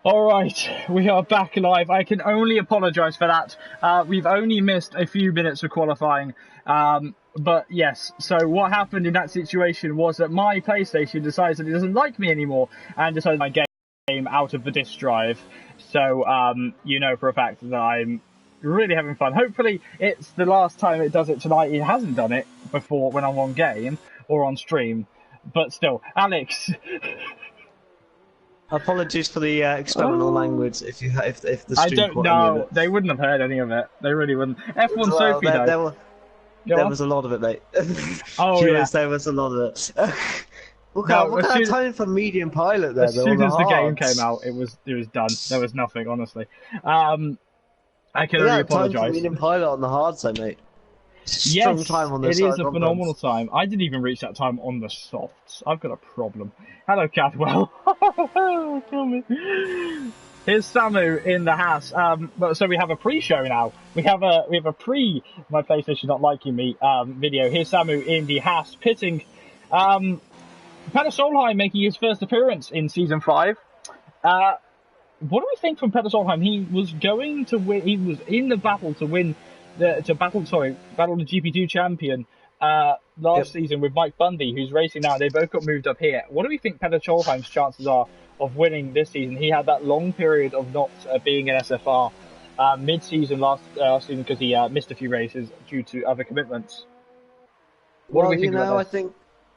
All right, we are back live. I can only apologise for that. We've only missed a few minutes of qualifying. But yes, so what happened in that situation was that my PlayStation decides that it doesn't like me anymore and decided my game out of the disk drive. So, you know for a fact that I'm really having fun. Hopefully, it's the last time it does it tonight. It hasn't done it before when I'm on game or on stream. But still, Alex. Apologies for the experimental language if the I stream don't caught any of know. it. They wouldn't have heard any of it. They really wouldn't. F1 Well, Sophie, there, though. there, were, Go there on. was a lot of it, mate. Oh, yeah. There was a lot of it. What No, kind of time for medium pilot there? as Though, soon on as the game hards? came out, it was done. There was nothing, honestly. I can only Yeah, time for apologise. medium pilot on the hard side, mate. Strong Yes, time on the it is a hard phenomenal runs. time. I didn't even reach that time on the softs. I've got a problem. Hello, Cadwell. Kill me. Here's Samu in the house. So we have a pre-show now. We have a pre my PlayStation not liking me video. Here's Samu in the house pitting. Peter Solheim making his first appearance in season 5. What do we think from Peter Solheim? He was going to win. He was in the battle to win battle the GP2 champion last season with Mike Bundy, who's racing now. They both got moved up here. What do we think Peter Solheim's chances are of winning this season? He had that long period of not being an SFR mid-season last season because he missed a few races due to other commitments. What do we think about this?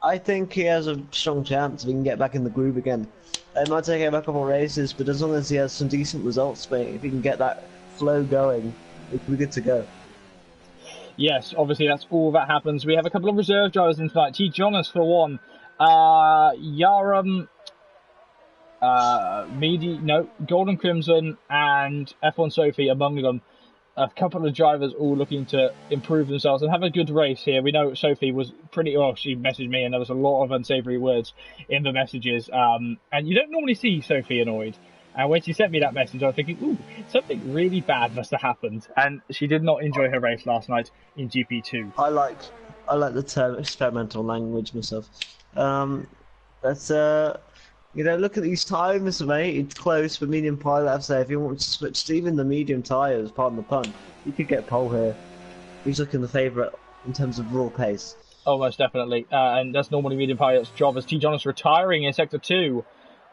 I think he has a strong chance if he can get back in the groove again. It might take him a couple of races, but as long as he has some decent results, mate, if he can get that flow going, we'll be good to go. Yes, obviously that's all that happens. We have a couple of reserve drivers in tonight. T. Jonas for one. Yaram, Golden Crimson and F1 Sophie among them. A couple of drivers all looking to improve themselves and have a good race here. We know Sophie was she messaged me and there was a lot of unsavory words in the messages. And you don't normally see Sophie annoyed. And when she sent me that message, I was thinking, ooh, something really bad must have happened. And she did not enjoy her race last night in GP2. I like the term experimental language myself. Look at these times, mate. It's close for medium pilot. I'd say if you want to switch to even the medium tyres, pardon the pun, you could get pole here. He's looking the favourite in terms of raw pace. Oh, most definitely. And that's normally medium pilot's job as T. Jonas retiring in Sector 2.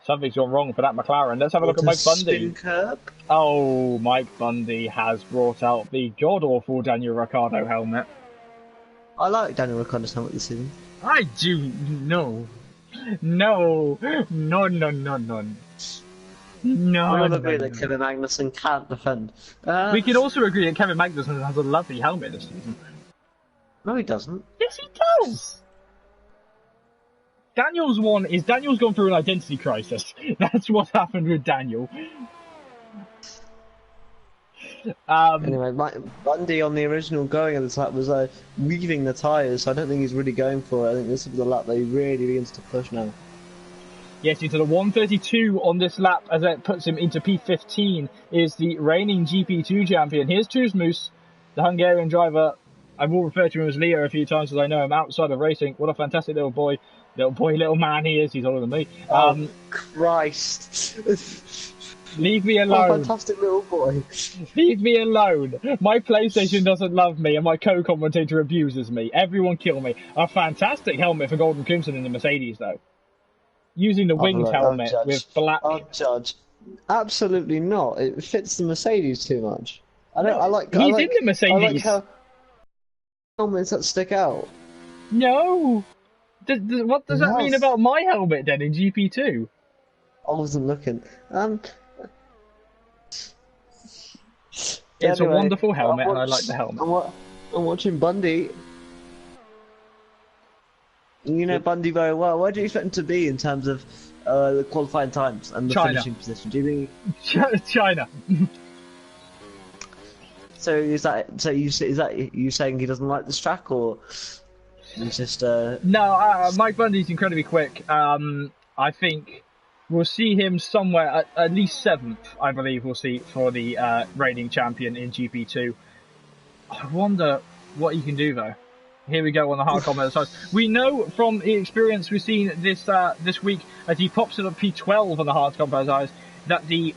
Something's gone wrong for that McLaren. Let's have a look at Mike Bundy. Spin curb. Oh, Mike Bundy has brought out the god-awful Daniel Ricciardo helmet. I like Daniel Ricciardo's helmet this season. I do. No. No. No. We all agree that Kevin Magnussen can't defend. We can also agree that Kevin Magnussen has a lovely helmet this season. No, he doesn't. Yes, he does. Daniel's gone through an identity crisis. That's what happened with Daniel. Anyway, Bundy on the original going of the lap was weaving the tyres, so I don't think he's really going for it. I think this is the lap that he really begins to push now. Yes, into the 132 on this lap as it puts him into P15 is the reigning GP2 champion. Here's Tuzmus, the Hungarian driver. I will refer to him as Leo a few times as I know him outside of racing. What a fantastic little man he is. He's older than me. Christ. Leave me alone. What a fantastic little boy. Leave me alone. My PlayStation doesn't love me and my co-commentator abuses me. Everyone kill me. A fantastic helmet for Golden Crimson in the Mercedes, though. Using the winged helmet with black... I'll judge. Absolutely not. It fits the Mercedes too much. He's in the Mercedes. I like how helmets that stick out. No. What does that mean about my helmet then in GP2? I wasn't looking. It's a wonderful helmet, and I like the helmet. I'm watching Bundy. You know Bundy very well. Where do you expect him to be in terms of the qualifying times and the finishing position? Do you think China? So is that you saying he doesn't like this track, or he's just No, Mike Bundy's incredibly quick. I think we'll see him somewhere at least 7th, I believe we'll see for the reigning champion in GP2. I wonder what he can do though. Here we go on the hard combat side. We know from the experience we've seen this week as he pops it up P12 on the hard combat size. that the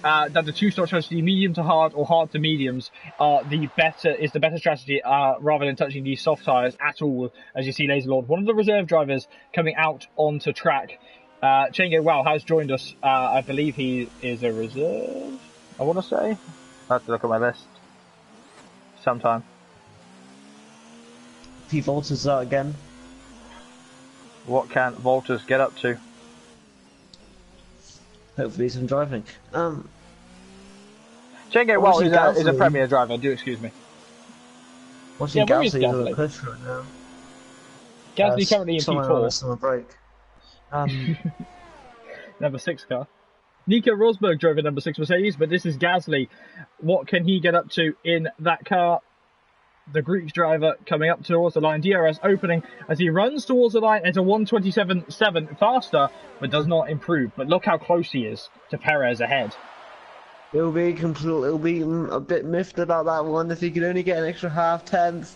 2-star strategy, medium to hard or hard to mediums, is the better strategy rather than touching these soft tyres at all. As you see, Laser Lord, one of the reserve drivers coming out onto track. Chenge Wow has joined us. I believe he is a reserve, I want to say. I have to look at my list sometime. P Volters out again. What can Volters get up to? Hopefully some driving. Chenge Wow is a Premier driver, do excuse me. Watching Gasly do a push right now. Gasly currently in P4. Summer break. Number 6 car. Nico Rosberg drove a number 6 Mercedes, but this is Gasly. What can he get up to in that car? The Greek driver coming up towards the line. DRS opening as he runs towards the line. It's a 1:27.7 faster, but does not improve. But look how close he is to Perez ahead. He'll be a bit miffed about that one. If he could only get an extra half-tenth,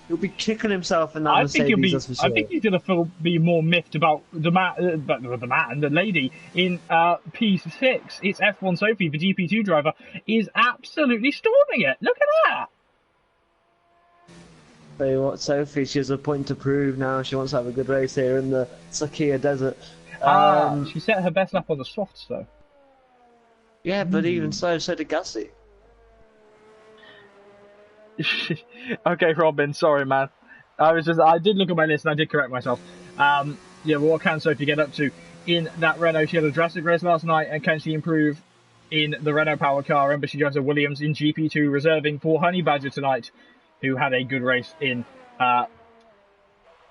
he'll be kicking himself in that Mercedes. I think he's going to be more miffed about the lady in P6. It's F1 Sophie, the GP2 driver, is absolutely storming it. Look at that. Tell you what, Sophie, she has a point to prove now. She wants to have a good race here in the Sakia Desert. She set her best lap on the softs, though. Yeah, but even so did Gasly. Okay, Robin, sorry, man. I did look at my list and I did correct myself. Yeah, well, what can Sophie get up to in that Renault? She had a drastic race last night, and can she improve in the Renault power car? Remember, she drives a Williams in GP2, reserving for Honey Badger tonight, who had a good race in a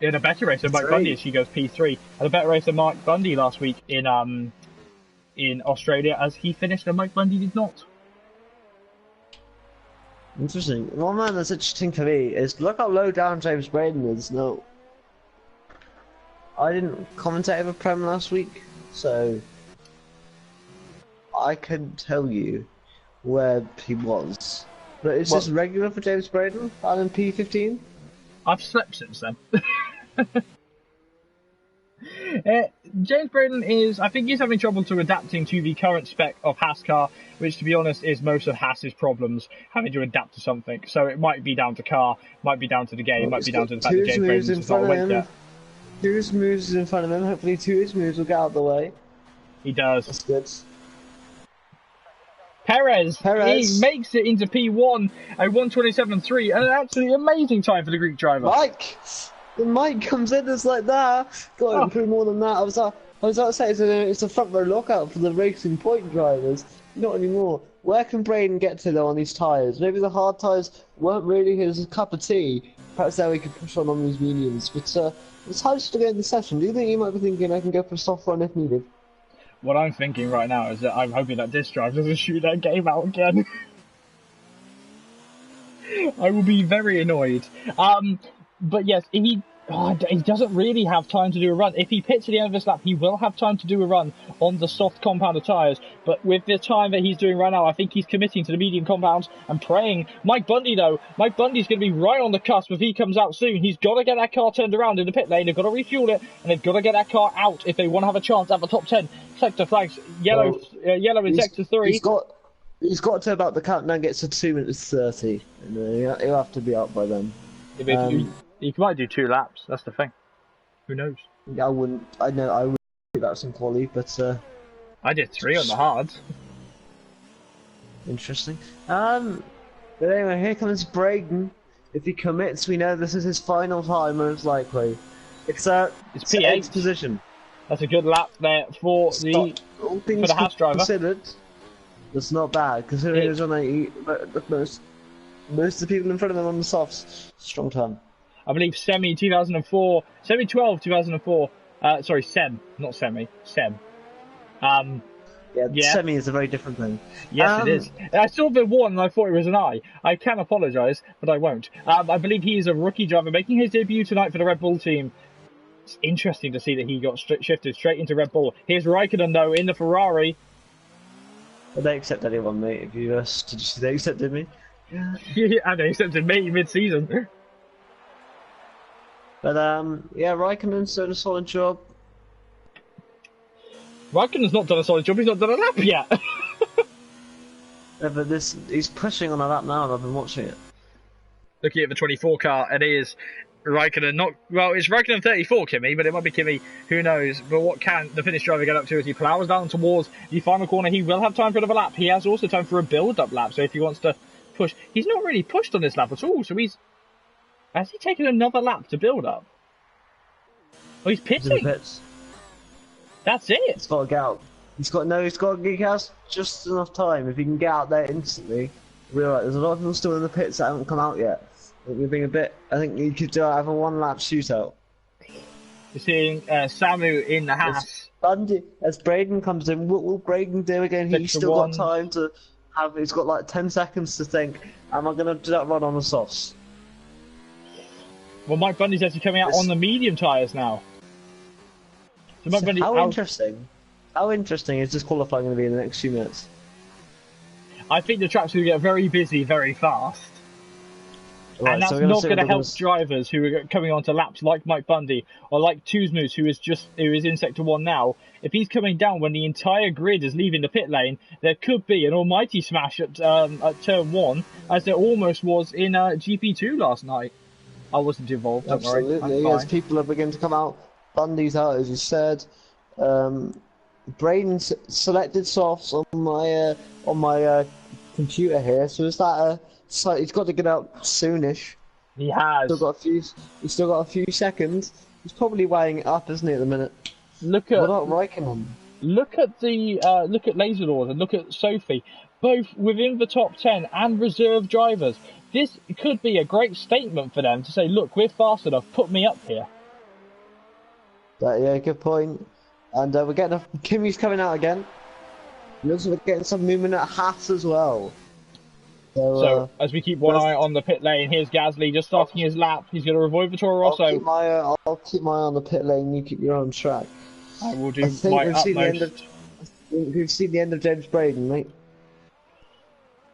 better race than Mike Bundy as she goes P3. Had a better race than Mike Bundy last week in Australia, as he finished and Mike Bundy did not. Interesting. One man that's interesting to me is look how low down James Braden is. No, I didn't commentate over Prem last week, so I couldn't tell you where he was. But is this regular for James Braden? I'm in P15? I've slept since then. James Braden I think he's having trouble to adapting to the current spec of Haas car, which to be honest is most of Haas's problems, having to adapt to something. So it might be down to car, might be down to the game, might be down to the fact that James Braden's just not awake yet. Tu's moves in front of him, hopefully Tu's moves will get out of the way. He does. That's good. Perez, he makes it into P1, a 1:27.3, an absolutely amazing time for the Greek driver. Mike comes in just like that. Got to improve more than that. I was about to say it's a front row lockout for the racing point drivers. Not anymore. Where can Braden get to though on these tyres? Maybe the hard tyres weren't really his cup of tea. Perhaps there we could push on these mediums. But it's hard to get in the session. Do you think you might be thinking I can go for a soft run if needed? What I'm thinking right now is that I'm hoping that this drive doesn't shoot that game out again. I will be very annoyed. But yes, he doesn't really have time to do a run. If he pits at the end of this lap, he will have time to do a run on the soft compounded tyres. But with the time that he's doing right now, I think he's committing to the medium compounds and praying. Mike Bundy, though, Mike Bundy's going to be right on the cusp if he comes out soon. He's got to get that car turned around in the pit lane. They've got to refuel it, and they've got to get that car out if they want to have a chance at the top 10. Sector flags, yellow in sector 3. He's got to about the countdown gets to 2 minutes 30. And he'll have to be out by then. He might do 2 laps. That's the thing. Who knows? I wouldn't do that some quali, but I did 3 on the hards. Interesting. But anyway, here comes Braden. If he commits, we know this is his final time, most likely. It's P8 position. That's a good lap there for the Haas driver. Considered, that's not bad considering he was on 80. But most of the people in front of him on the softs, strong time. I believe Semi 2004, Semi 12 2004. Sorry, Sem, not Semi, Sem. Yeah, Semi is a very different thing. Yes, it is. I saw the one and I thought it was an I. I can apologise, but I won't. I believe he is a rookie driver making his debut tonight for the Red Bull team. It's interesting to see that he got shifted straight into Red Bull. Here's Raikkonen, though, in the Ferrari. Well, they accept anyone, mate. If you did you see they accepted me? Yeah, and they accepted me mid-season. But yeah, Raikkonen's done a solid job. Raikkonen's not done a solid job. He's not done a lap yet. Yeah, but he's pushing on a lap now, and I've been watching it. Looking at the 24 car, it is Raikkonen. It's Raikkonen 34, Kimi, but it might be Kimi. Who knows? But what can the Finnish driver get up to as he plows down towards the final corner? He will have time for another lap. He has also time for a build-up lap. So if he wants to push, he's not really pushed on this lap at all. So has he taken another lap to build up? Oh, he's pitting. That's it. He's got to get out. He's got to get out just enough time. If he can get out there instantly, realise there's a lot of people still in the pits that haven't come out yet. You're being a bit. I think you could have a one-lap shootout. You're seeing Samu in the Haas. As Braden comes in, what will Braden do again? He's still got time to have. He's got like 10 seconds to think. Am I going to do that run on the softs? Well, Mike Bundy's actually coming out on the medium tyres now. So Mike Bundy, How interesting is this qualifying going to be in the next few minutes? I think the track's going to get very busy very fast. Right, and that's not going to help drivers who are coming onto laps like Mike Bundy or like Tuzmus, who is in Sector 1 now. If he's coming down when the entire grid is leaving the pit lane, there could be an almighty smash at Turn 1, as there almost was in GP2 last night. I wasn't involved, don't worry. Absolutely, as people are beginning to come out. Bundy's out, as you said. Braden selected softs on my computer here, so is that he's got to get out soonish. He has. He's still got a few seconds. He's probably weighing it up, isn't he, at the minute? What about Raikkonen? Look at Laser Lord and look at Sophie, both within the top 10 and reserve drivers. This could be a great statement for them to say, look, we're fast enough, put me up here. Yeah, good point. And we're getting Kimi's coming out again. We're also getting some movement at Haas as well. So as we keep one eye on the pit lane, here's Gasly just starting his lap. He's going to avoid the Toro Rosso. I'll keep my eye on the pit lane. You keep your own track. I will do my utmost. We've seen the end of James Braden, mate.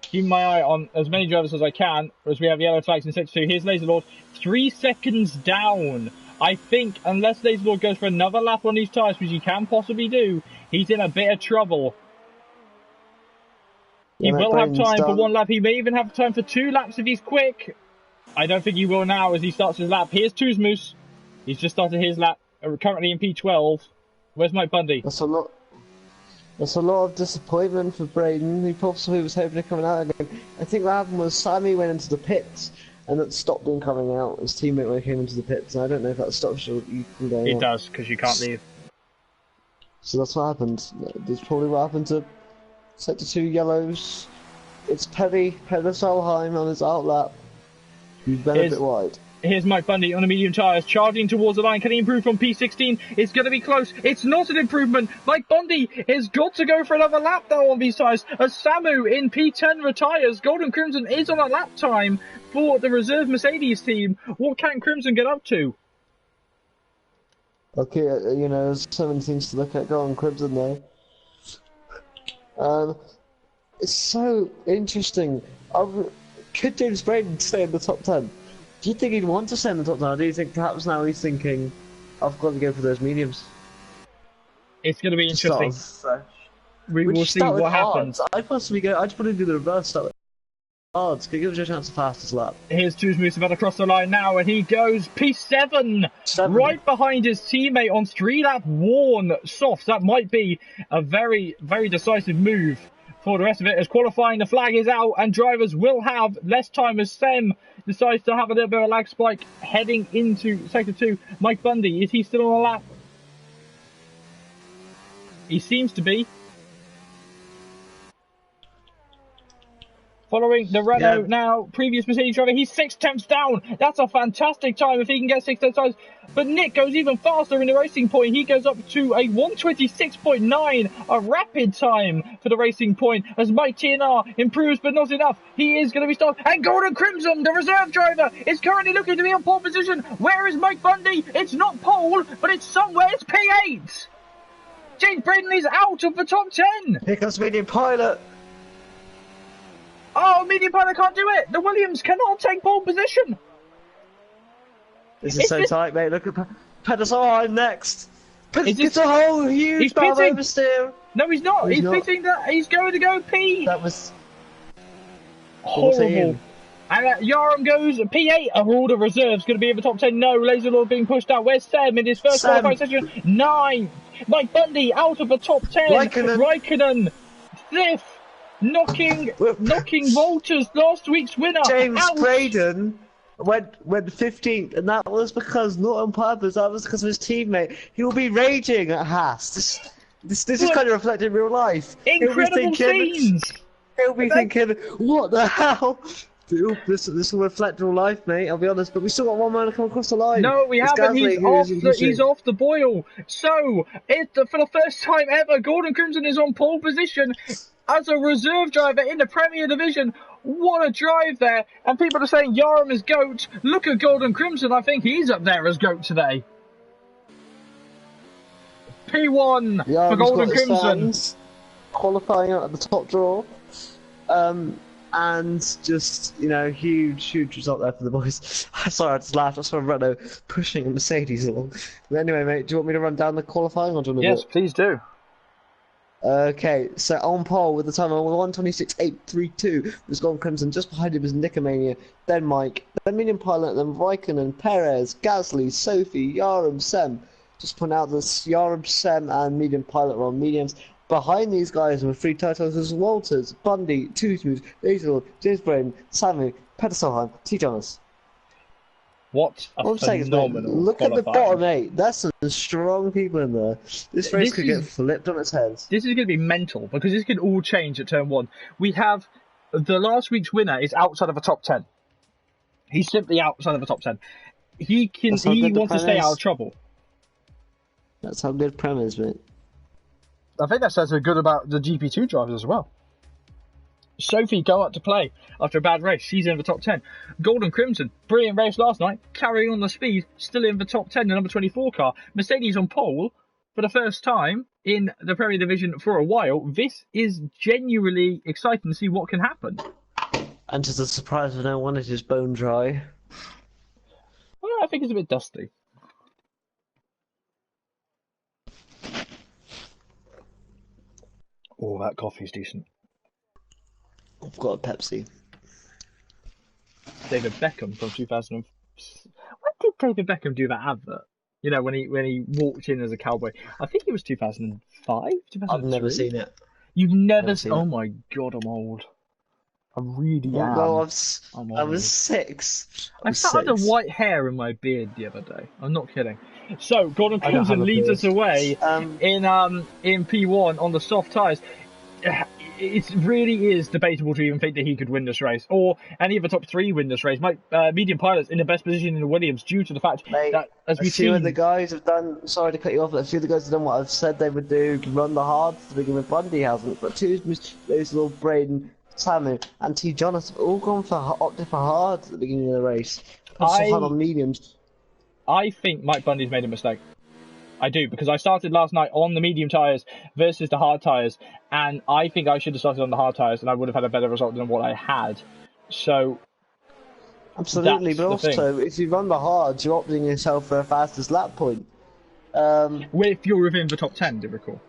Keep my eye on as many drivers as I can, as we have yellow flags in Sector 2. Here's Laser Lord, 3 seconds down. I think unless Laser Lord goes for another lap on these tyres, which he can possibly do, he's in a bit of trouble. He will have time for one lap. He may even have time for 2 laps if he's quick. I don't think he will now as he starts his lap. Here's Tuzmus. He's just started his lap, currently in P12. Where's Mike Bundy? That's a lot of disappointment for Braden. He possibly was hoping to come out again. I think what happened was Sammy went into the pits and that stopped him coming out. His teammate when he came into the pits. And I don't know if that stops you from going out. It does, because you can't leave. So that's what happened. That's probably what happened to Sector 2 yellows. It's Peder Solheim on his outlap. He's been a bit wide. Here's Mike Bundy on the medium tyres, charging towards the line. Can he improve from P16? It's going to be close. It's not an improvement. Mike Bundy has got to go for another lap though on these tyres. As Samu in P10 retires, Golden Crimson is on a lap time for the reserve Mercedes team. What can Crimson get up to? Okay, there's so many things to look at. Golden Crimson there. It's so interesting. Could James Braden stay in the top 10? Do you think he'd want to stay in the top 10? Or do you think perhaps now he's thinking, I've got to go for those mediums? It's going to be interesting. We will see what happens. I'd probably do the reverse. Start with hards. Could give him a chance to fastest lap. Here's Tuzmus about to cross the line now, and he goes P7, right behind his teammate on 3-lap worn softs. That might be a very, very decisive move for the rest of it, as qualifying the flag is out and drivers will have less time as Sem decides to have a little bit of a lag spike heading into Sector 2. Mike Bundy, is he still on a lap? He seems to be. Following the Renault now, previous Mercedes driver, he's 6/10 down. That's a fantastic time if he can get 6/10 times. But Nick goes even faster in the Racing Point. He goes up to a 1:26.9, a rapid time for the Racing Point as Mike TNR improves but not enough. He is going to be stopped. And Golden Crimson, the reserve driver, is currently looking to be on pole position. Where is Mike Bundy? It's not pole, but it's somewhere. It's P8. James Braden is out of the top 10. Here comes Medium Pilot. Oh, Medium Pilot can't do it. The Williams cannot take pole position. This is so tight, mate. Look at Peder Solheim next. It's a whole huge amount of oversteer. No, he's not. He's pitting that. He's going to go P. That was horrible. And Yaram goes P8. All the reserves going to be in the top 10. No, Laser Lord being pushed out. Where's Sam in his first qualifying session? 9. Mike Bundy out of the top 10. Raikkonen 5th. Knocking Walters, last week's winner. James Braden went 15th, and that was because, not on purpose, that was because of his teammate. He will be raging at Haas. This is kind of reflected in real life. Incredible scenes! He'll be thinking, what the hell? This will reflect real life, mate, I'll be honest, but we still got one man to come across the line. No, we haven't. He's off the boil. So, for the first time ever, Gordon Crimson is on pole position as a reserve driver in the Premier Division. What a drive there. And people are saying Yaram is GOAT. Look at Gordon Crimson. I think he's up there as GOAT today. P1 for Gordon Crimson. Qualifying at the top draw. And just, huge result there for the boys. Sorry, I just laughed. I saw Renault pushing a Mercedes along. But anyway, mate, do you want me to run down the qualifying? Or do you want to Yes, please do. Okay, so on pole with the time of 1:26.832 was Gordon Crimson. Just behind him was Nicomania, then Mike, then Medium Pilot, then Raikkonen, Perez, Gasly, Sophie, Yaram, Sem. Just point out that Yaram, Sem, and Medium Pilot were on mediums. Behind these guys were 3 titles as Walters, Bundy, Two Smooth, Laserlord, James Braden, Samu, Peter Solheim, T. Jonas. What a phenomenal look at the bottom 8. There's some strong people in there. This race could get flipped on its head. This is going to be mental because this could all change at turn 1. We have the last week's winner is outside of the top 10. He's simply outside of the top 10. He wants to stay out of trouble. That's how good Prem is, mate. I think that says good about the GP2 drivers as well. Sophie go up to play after a bad race. She's in the top 10. Golden Crimson, brilliant race last night, carrying on the speed, still in the top 10, the number 24 car. Mercedes on pole for the first time in the Premier Division for a while. This is genuinely exciting to see what can happen. And to the surprise of no one, it is bone dry. Well, I think it's a bit dusty. Oh, that coffee's decent. I've got a Pepsi. David Beckham from 2000. When did David Beckham do that advert? You know, when he walked in as a cowboy. I think it was 2005. I've never seen it. You've never seen it? Oh my god, I'm old. I really am. No, I was 6. I started a white hair in my beard the other day. I'm not kidding. So Gordon Crimson leads us away in P1 on the soft tyres. It really is debatable to even think that he could win this race, or any of the top 3 win this race. Medium Pilot's in the best position in the Williams due to the fact that, as we've seen, a few of the guys have done. Sorry to cut you off, but a few of the guys have done what I've said they would do: run the hard to begin with. Bundy hasn't, but those little Braden, Samu, and T. Jonas have all opted for hard at the beginning of the race. Hard on mediums. I think Mike Bundy's made a mistake. I do, because I started last night on the medium tyres versus the hard tyres, and I think I should have started on the hard tyres and I would have had a better result than what I had. So, absolutely, but also, if you run the hards, you're opting yourself for a fastest lap point. If you're within the top 10, do you recall?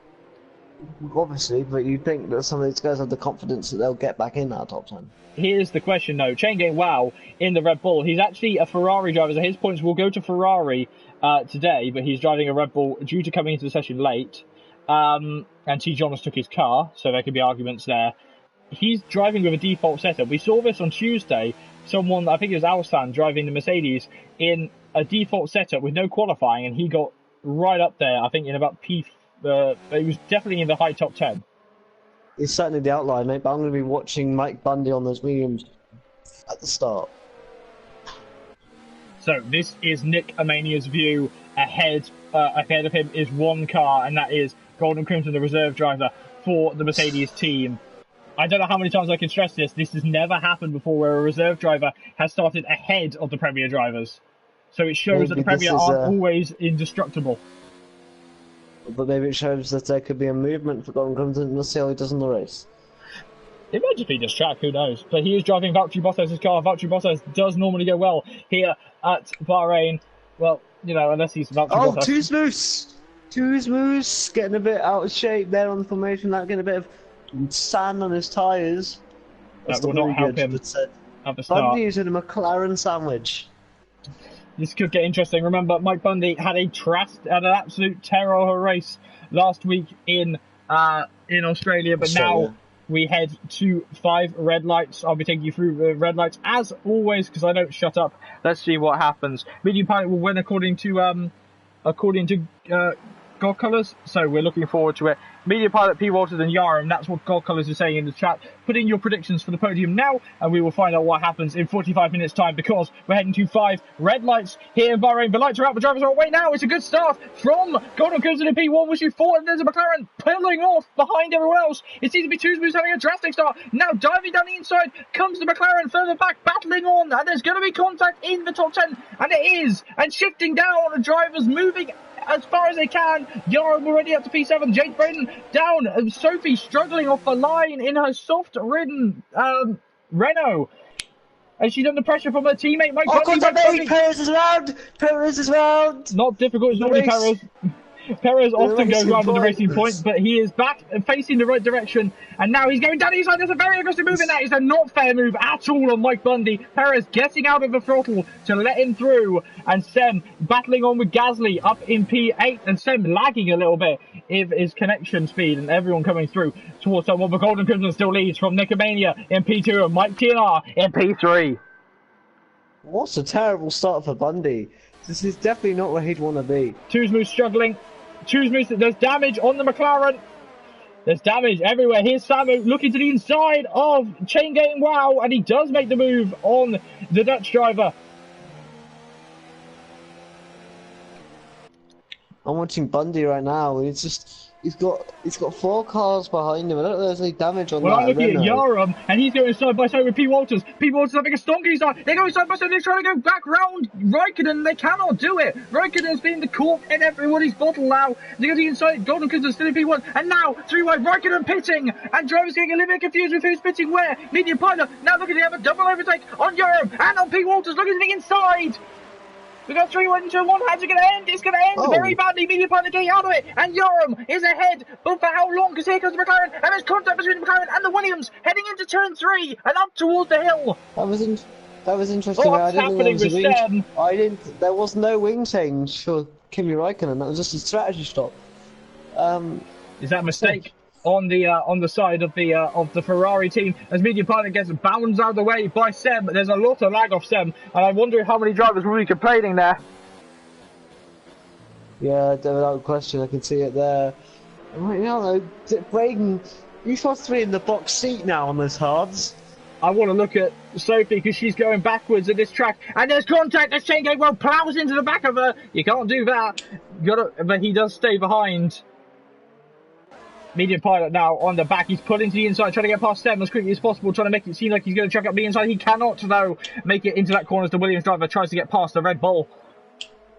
Obviously, but you think that some of these guys have the confidence that they'll get back in that top 10. Here's the question, though. Chain Gang Wow in the Red Bull. He's actually a Ferrari driver, so his points will go to Ferrari today, but he's driving a Red Bull due to coming into the session late. And T. Jonas took his car, so there could be arguments there. He's driving with a default setup. We saw this on Tuesday. Someone, I think it was Alsan, driving the Mercedes in a default setup with no qualifying, and he got right up there, I think, in about he was definitely in the high top 10. He's certainly the outlier, mate, but I'm going to be watching Mike Bundy on those mediums at the start. So this is Nick Amania's view. Ahead of him is one car, and that is Golden Crimson, the reserve driver for the Mercedes team. I don't know how many times I can stress this. This has never happened before where a reserve driver has started ahead of the Premier drivers. So it shows that the Premier aren't always indestructible. But maybe it shows that there could be a movement for Gordon Crimson. We'll see how he does in the race. It might just be this track, who knows? But he is driving Valtteri Bottas' car. Valtteri Bottas does normally go well here at Bahrain. Well, you know, unless he's Valtteri Bottas. Too smooth! Moose getting a bit out of shape there on the formation, like getting a bit of sand on his tyres. That will not help him at the start. Bundy using a McLaren sandwich. This could get interesting. Remember, Mike Bundy had an absolute terror of a race last week in Australia, but now we head to 5 red lights. I'll be taking you through the red lights as always because I don't shut up. Let's see what happens. Medium pilot will win according to God Colours, so we're looking forward to it. Media pilot P. Walters and Yaram, that's what God Colours is saying in the chat. Put in your predictions for the podium now, and we will find out what happens in 45 minutes' time, because we're heading to 5 red lights here in Bahrain. The lights are out, the drivers are away now. It's a good start from Gordon Crimson in P1, which is 4, and there's a McLaren pulling off behind everyone else. It seems to be Two Smooths having a drastic start. Now diving down the inside comes the McLaren further back, battling on, and there's going to be contact in the top 10, and it is, and shifting down, the drivers moving as far as they can. Yaram already up to P7. James Braden down. And Sophie struggling off the line in her soft-ridden Renault. And she's under pressure from her teammate Mike Bundy. Perez is round. Perez is round. Not difficult. It's normally Perez. Perez often goes round at the racing point, but he is back and facing the right direction, and now he's going down the inside. There's a very aggressive move in that. It's a not fair move at all on Mike Bundy. Perez getting out of the throttle to let him through, and Sem battling on with Gasly up in P8, and Sem lagging a little bit if his connection speed, and everyone coming through towards someone. But Golden Crimson still leads from Nicomania in P2 and Mike TNR in P3. What's a terrible start for Bundy. This is definitely not where he'd want to be. Two Smooths struggling. There's damage on the McLaren. There's damage everywhere. Here's Samu looking to the inside of Chain Game Wow, and he does make the move on the Dutch driver. I'm watching Bundy right now. He's got 4 cars behind him. I don't know if there's any damage on that. Well, I'm looking at Yaram, and he's going side by side with P. Walters. P. Walters having a stonky start. They're going side by side. They're trying to go back round Raikkonen. They cannot do it. Raikkonen's been the cork in everybody's bottle now. They go to the inside. Golden Crimson still in P1. And now, 3 wide. Raikkonen pitting. And drivers getting a little bit confused with who's pitting where. Medium pilot now looking to have a double overtake on Yaram and on P. Walters. Looking to the inside. We got 3, 1, 2, 1. How's it going to end? It's going to end very badly. Medium pilot getting out of it. And Yaram is ahead. But for how long? Because here comes the McLaren. And there's contact between the McLaren and the Williams. Heading into turn 3 and up towards the hill. That was interesting. What's happening with Sam? There was no wing change for Kimi Raikkonen. That was just a strategy stop. Is that a mistake on the side of the Ferrari team as medium pilot gets bounced out of the way by Sem? There's a lot of lag off Sem, and I wonder how many drivers will be complaining there. Yeah, without question, I can see it there. Right now, though, Braden, you've got 3 in the box seat now on those hards. I want to look at Sophie because she's going backwards at this track, and there's contact. As Shane Gatewell plows into the back of her. You can't do that. But he does stay behind. Medium pilot now on the back. He's pulling to the inside, trying to get past Sem as quickly as possible, trying to make it seem like he's going to chuck up the inside. He cannot, though, make it into that corner as the Williams driver tries to get past the Red Bull.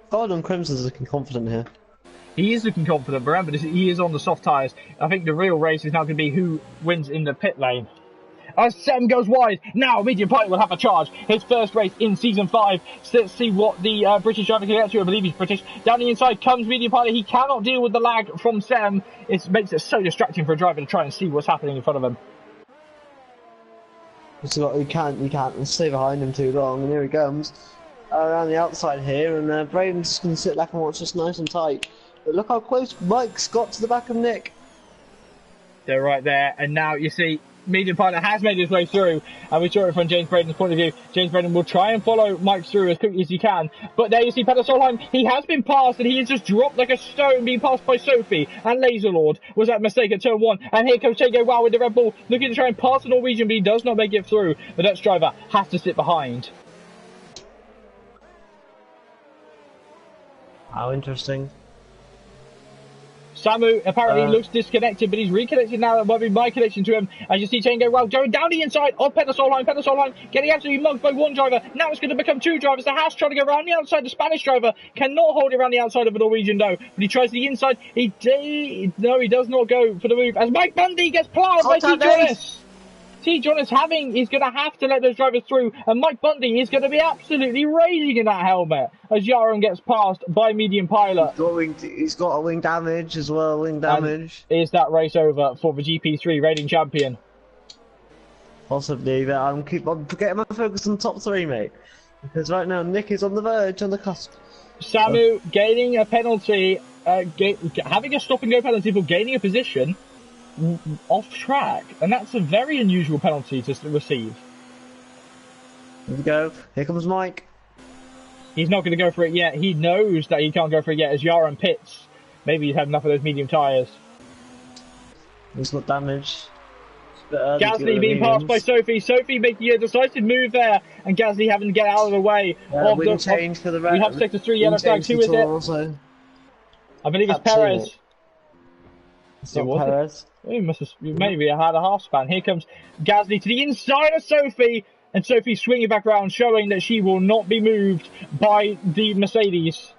Gordon Crimson's looking confident here. He is looking confident, but remember, he is on the soft tyres. I think the real race is now going to be who wins in the pit lane. As Sem goes wide, now medium pilot will have a charge. His first race in season 5. Let's see what the British driver can get to. I believe he's British. Down the inside comes medium pilot. He cannot deal with the lag from Sem. It makes it so distracting for a driver to try and see what's happening in front of him. You can't stay behind him too long, and here he comes around the outside here, and Braden's just going to sit back and watch this nice and tight. But look how close Mike's got to the back of Nick. They're right there, and now you see medium pilot has made his way through, and we saw it from James Braden's point of view. James Braden will try and follow Mike through as quickly as he can, but there you see Peter Solheim. He has been passed, and he has just dropped like a stone, being passed by Sophie and Laserlord. Was that a mistake at turn 1? And here comes Chago Wow with the Red Bull, looking to try and pass the Norwegian, but he does not make it through. The Dutch driver has to sit behind. How interesting. Samu apparently looks disconnected, but he's reconnected now. That might be my connection to him. As you see, Chain go well, going down the inside of Peter Solheim. Peter Solheim getting absolutely mugged by one driver. Now it's going to become 2 drivers. The Haas trying to go around the outside. The Spanish driver cannot hold it around the outside of the Norwegian, though. But he tries the inside. He does not go for the move. As Mike Bundy gets ploughed by T. Jonas. T. John is he's going to have to let those drivers through, and Mike Bundy is going to be absolutely raging in that helmet as Yaron gets passed by Medium Pilot. He's got a wing damage as well, wing damage. And is that race over for the GP3 reigning champion? Possibly, but I'm getting my focus on top three, mate. Because right now Nick is on the verge, on the cusp. Samu gaining a penalty, having a stop and go penalty for gaining a position off track, and that's a very unusual penalty to receive. Here we go. Here comes Mike. He's not going to go for it yet. He knows that he can't go for it yet as Yaron pits. Maybe he's had enough of those medium tyres. He's got damage. Gasly being passed by Sophie. Sophie making a decisive move there, and Gasly having to get out of the way. Wind change for the we have sector 3 yellow flags. Who is it? Also. I believe it's Perez. It's not Perez. He must have maybe had a half span. Here comes Gasly to the inside of Sophie, and Sophie swinging back around, showing that she will not be moved by the Mercedes.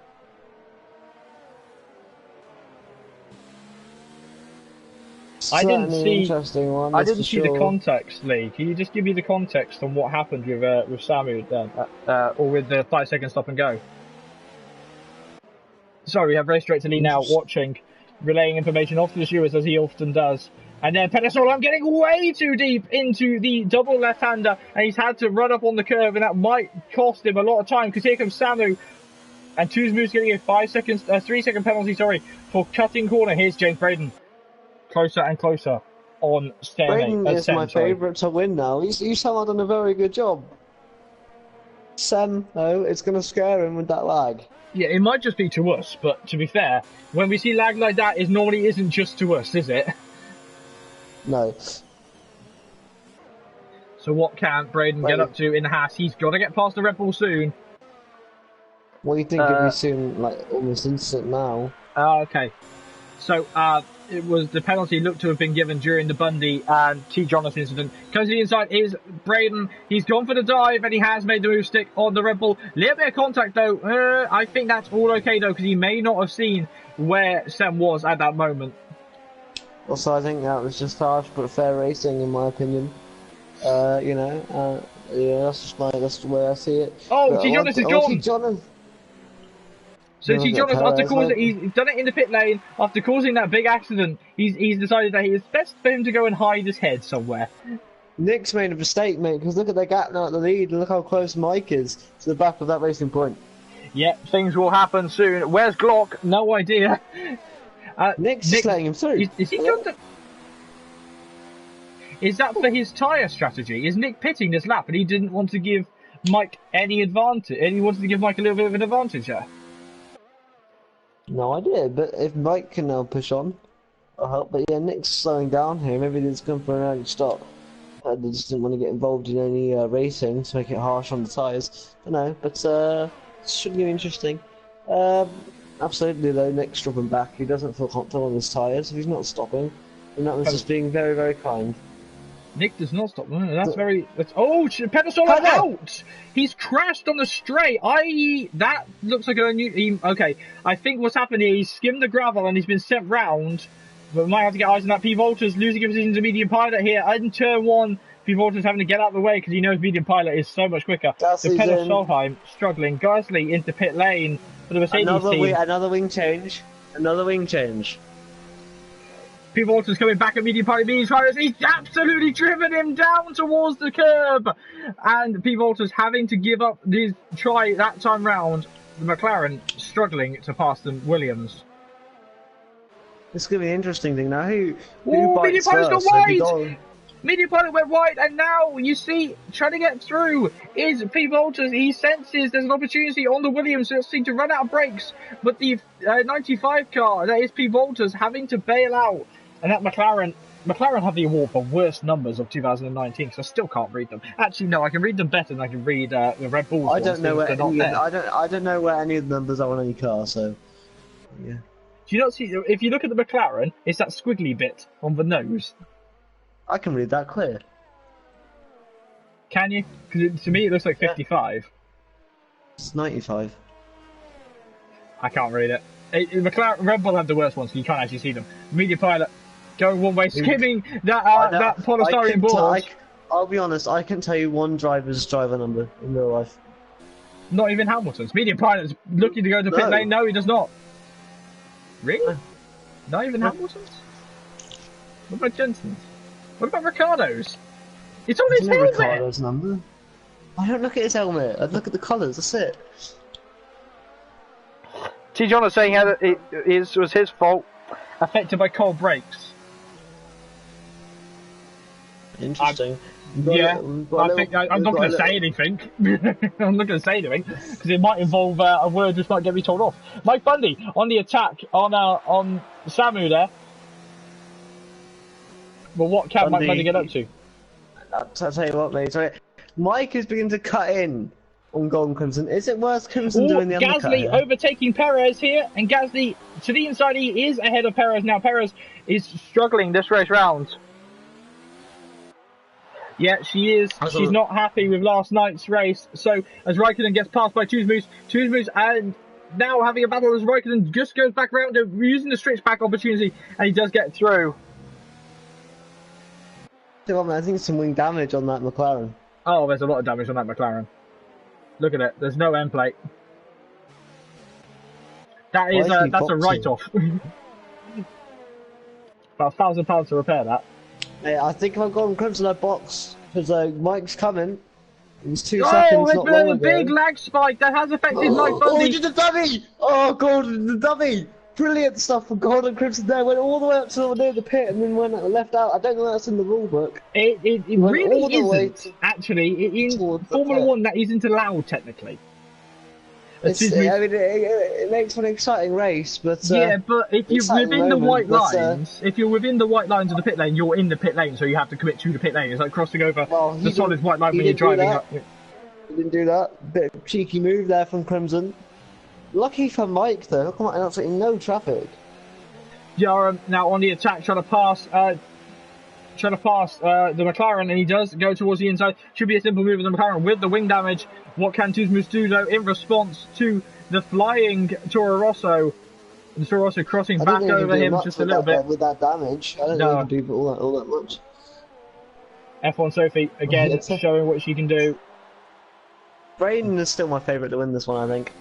I didn't see the context, Lee. Can you just give me the context on what happened with Samu then, or with the 5 second stop and go? Sorry, we have race director Lee now watching, relaying information off to the viewers as he often does. And then Pedestal, I'm getting way too deep into the double left-hander, and he's had to run up on the curve, and that might cost him a lot of time because here comes Samu, and Tuzmu's getting a 3 second penalty, for cutting corner. Here's James Braden. Closer and closer on stalemate. Braden is my favourite to win now. He's somehow done a very good job. Sam, though, it's going to scare him with that lag. Yeah, it might just be to us, but to be fair, when we see lag like that, it normally isn't just to us, is it? No. So what can Braden get up to in the Haas? He's got to get past the Red Bull soon. What do you think it'll be soon, like almost instant now? Okay. So, it was the penalty looked to have been given during the Bundy and T. Jonas incident. Comes to the inside is Braden. He's gone for the dive and he has made the move stick on the Red Bull. Little bit of contact though. I think that's all okay though because he may not have seen where Sam was at that moment. Also, I think that was just harsh but fair racing in my opinion. Yeah, that's the way I see it. Oh, T. Jonas is gone. So T. Jonas, after he's done it in the pit lane, after causing that big accident, he's decided that it's best for him to go and hide his head somewhere. Nick's made a mistake, mate, because look at the gap now at the lead, and look how close Mike is to the back of that racing point. Yeah, things will happen soon. Where's Glock? No idea. Nick's just letting him through. Is he going to... Is that for his tyre strategy? Is Nick pitting this lap and he didn't want to give Mike any advantage, and he wanted to give Mike a little bit of an advantage there? No idea, but if Mike can now push on, I'll help. But yeah, Nick's slowing down here. Maybe they're just going for an early stop. They just didn't want to get involved in any racing to make it harsh on the tyres. I don't know, but it should be interesting. Absolutely though, Nick's dropping back. He doesn't feel comfortable on his tyres, so he's not stopping. And that was just being very, very kind. Nick does not stop. Oh, pedal out! He's crashed on the straight. That looks like okay. I think what's happened here, he's skimmed the gravel and he's been sent round. But we might have to get eyes on that. P. Walters losing a position to Medium Pilot here. In turn 1, P. Walters having to get out of the way because he knows Medium Pilot is so much quicker. So Pedal Solheim struggling. Gasly into pit lane for the Mercedes team. Another wing change. Another wing change. P. Walters coming back at Medium Pilot. He's absolutely driven him down towards the curb. And P. Walters having to give up his try that time round. The McLaren struggling to pass the Williams. This is going to be an interesting thing now. Who Medium bites Pilot's first? got wide! Medium Pilot went wide, and now you see, trying to get through is P. Walters. He senses there's an opportunity on the Williams to seem to run out of brakes, but the 95 car, that is P. Walters, having to bail out. And that McLaren have the award for worst numbers of 2019, so I still can't read them. Actually, no, I can read them better than I can read the Red Bulls. I don't know where I don't know where any of the numbers are on any car, so yeah. Do you not see? If you look at the McLaren, it's that squiggly bit on the nose. I can read that clear. Can you? Because to me, it looks like 55. It's 95. I can't read it. McLaren, Red Bull have the worst ones, so you can't actually see them. Media Pilot going one way, skimming that polystyrene balls. I'll be honest, I can tell you one driver's driver number in real life. Not even Hamilton's. Medium pilot's looking to go to pit lane. No, he does not. Really? Not even Hamilton's? What about Jensen's? What about Ricardo's? It's on his helmet! Ricardo's number. I don't look at his helmet, I look at the colours, that's it. T. John is saying how it was his fault. Affected by cold brakes. Interesting. I'm not going to say anything. I'm not going to say anything because it might involve a word which might get me told off. Mike Bundy on the attack on Samu there. Well, what can Mike Bundy get up to? I'll tell you what, mate. Sorry. Mike is beginning to cut in on Golden Crimson. Is it worth Crimson doing the undercut? Gasly overtaking Perez here, and Gasly to the inside. He is ahead of Perez now. Perez is struggling this race round. Yeah, she is. She's not happy with last night's race. So as Raikkonen gets passed by Tuzmus, and now having a battle as Raikkonen just goes back around using the stretch back opportunity, and he does get through. I think some wing damage on that McLaren. Oh, there's a lot of damage on that McLaren. Look at it. There's no end plate. That is that's a write-off. About £1,000 to repair that. Yeah, I think if I've gone Crimson that box because Mike's coming. It's 2 seconds. Not There's been long a big lag spike that has affected Mike Bundy. Oh, he did the dummy! Oh, Gordon, the dummy! Brilliant stuff from Golden Crimson there. Went all the way up to near the pit and then went left out. I don't know that's in the rule book. It really isn't. Actually, in Formula 1 that isn't allowed technically. It makes for an exciting race, but yeah, but if you're within the white lines, if you're within the white lines of the pit lane, you're in the pit lane, so you have to commit to the pit lane. It's like crossing over the solid white line when you're driving up. He didn't do that. Bit of cheeky move there from Crimson. Lucky for Mike though, come on, absolutely no traffic. Yaram now on the attack, trying to pass the McLaren, and he does go towards the inside. Should be a simple move of the McLaren with the wing damage. What can Tuzmus do though in response to the flying Toro Rosso? The Toro Rosso crossing back over him just a little bit. With that damage, I don't think he can do all that much. F1 Sophie again showing what she can do. Bahrain is still my favourite to win this one, I think.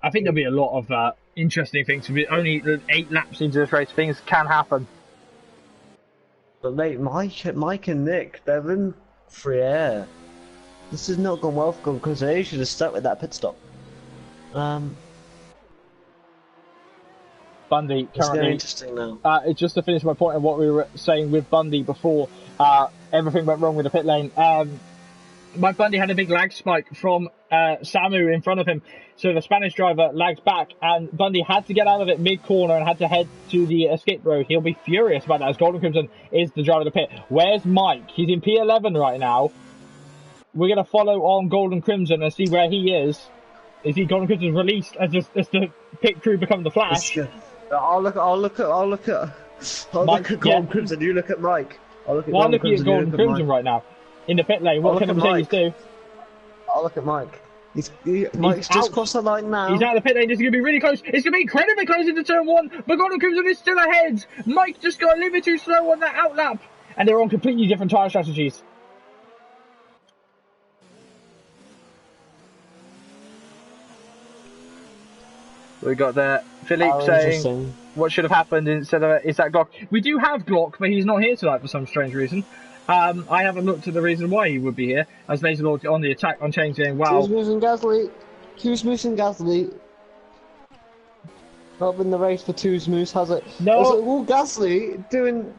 I think there'll be a lot of interesting things. Only 8 laps into this race, things can happen. But mate, Mike and Nick, they're in free air. This has not gone well for them because they should have stuck with that pit stop. Bundy currently. Interesting now. Just to finish my point of what we were saying with Bundy before, everything went wrong with the pit lane. Mike Bundy had a big lag spike from Samu in front of him, so the Spanish driver lags back, and Bundy had to get out of it mid-corner and had to head to the escape road. He'll be furious about that as Golden Crimson is the driver of the pit. Where's Mike? He's in P11 right now. We're going to follow on Golden Crimson and see where he is. Is he Golden Crimson released as the pit crew become the Flash? I'll look at Golden Crimson. You look at Mike. I'm looking at Golden Crimson right now. In the pit lane, what can the Mercedes do? I'll look at Mike. Mike's just crossed the line now. He's out of the pit lane. This is going to be really close. It's going to be incredibly close into turn 1. But Golden Crimson is still ahead. Mike just got a little bit too slow on that outlap. And they're on completely different tyre strategies. We got there Philippe saying what should have happened instead of is that Glock. We do have Glock, but he's not here tonight for some strange reason. I haven't looked at the reason why he would be here, as Laser Lord on the attack on change saying, wow. Tuzmus and Gasly. Not been the race for Tuzmus, has it? No. Gasly doing...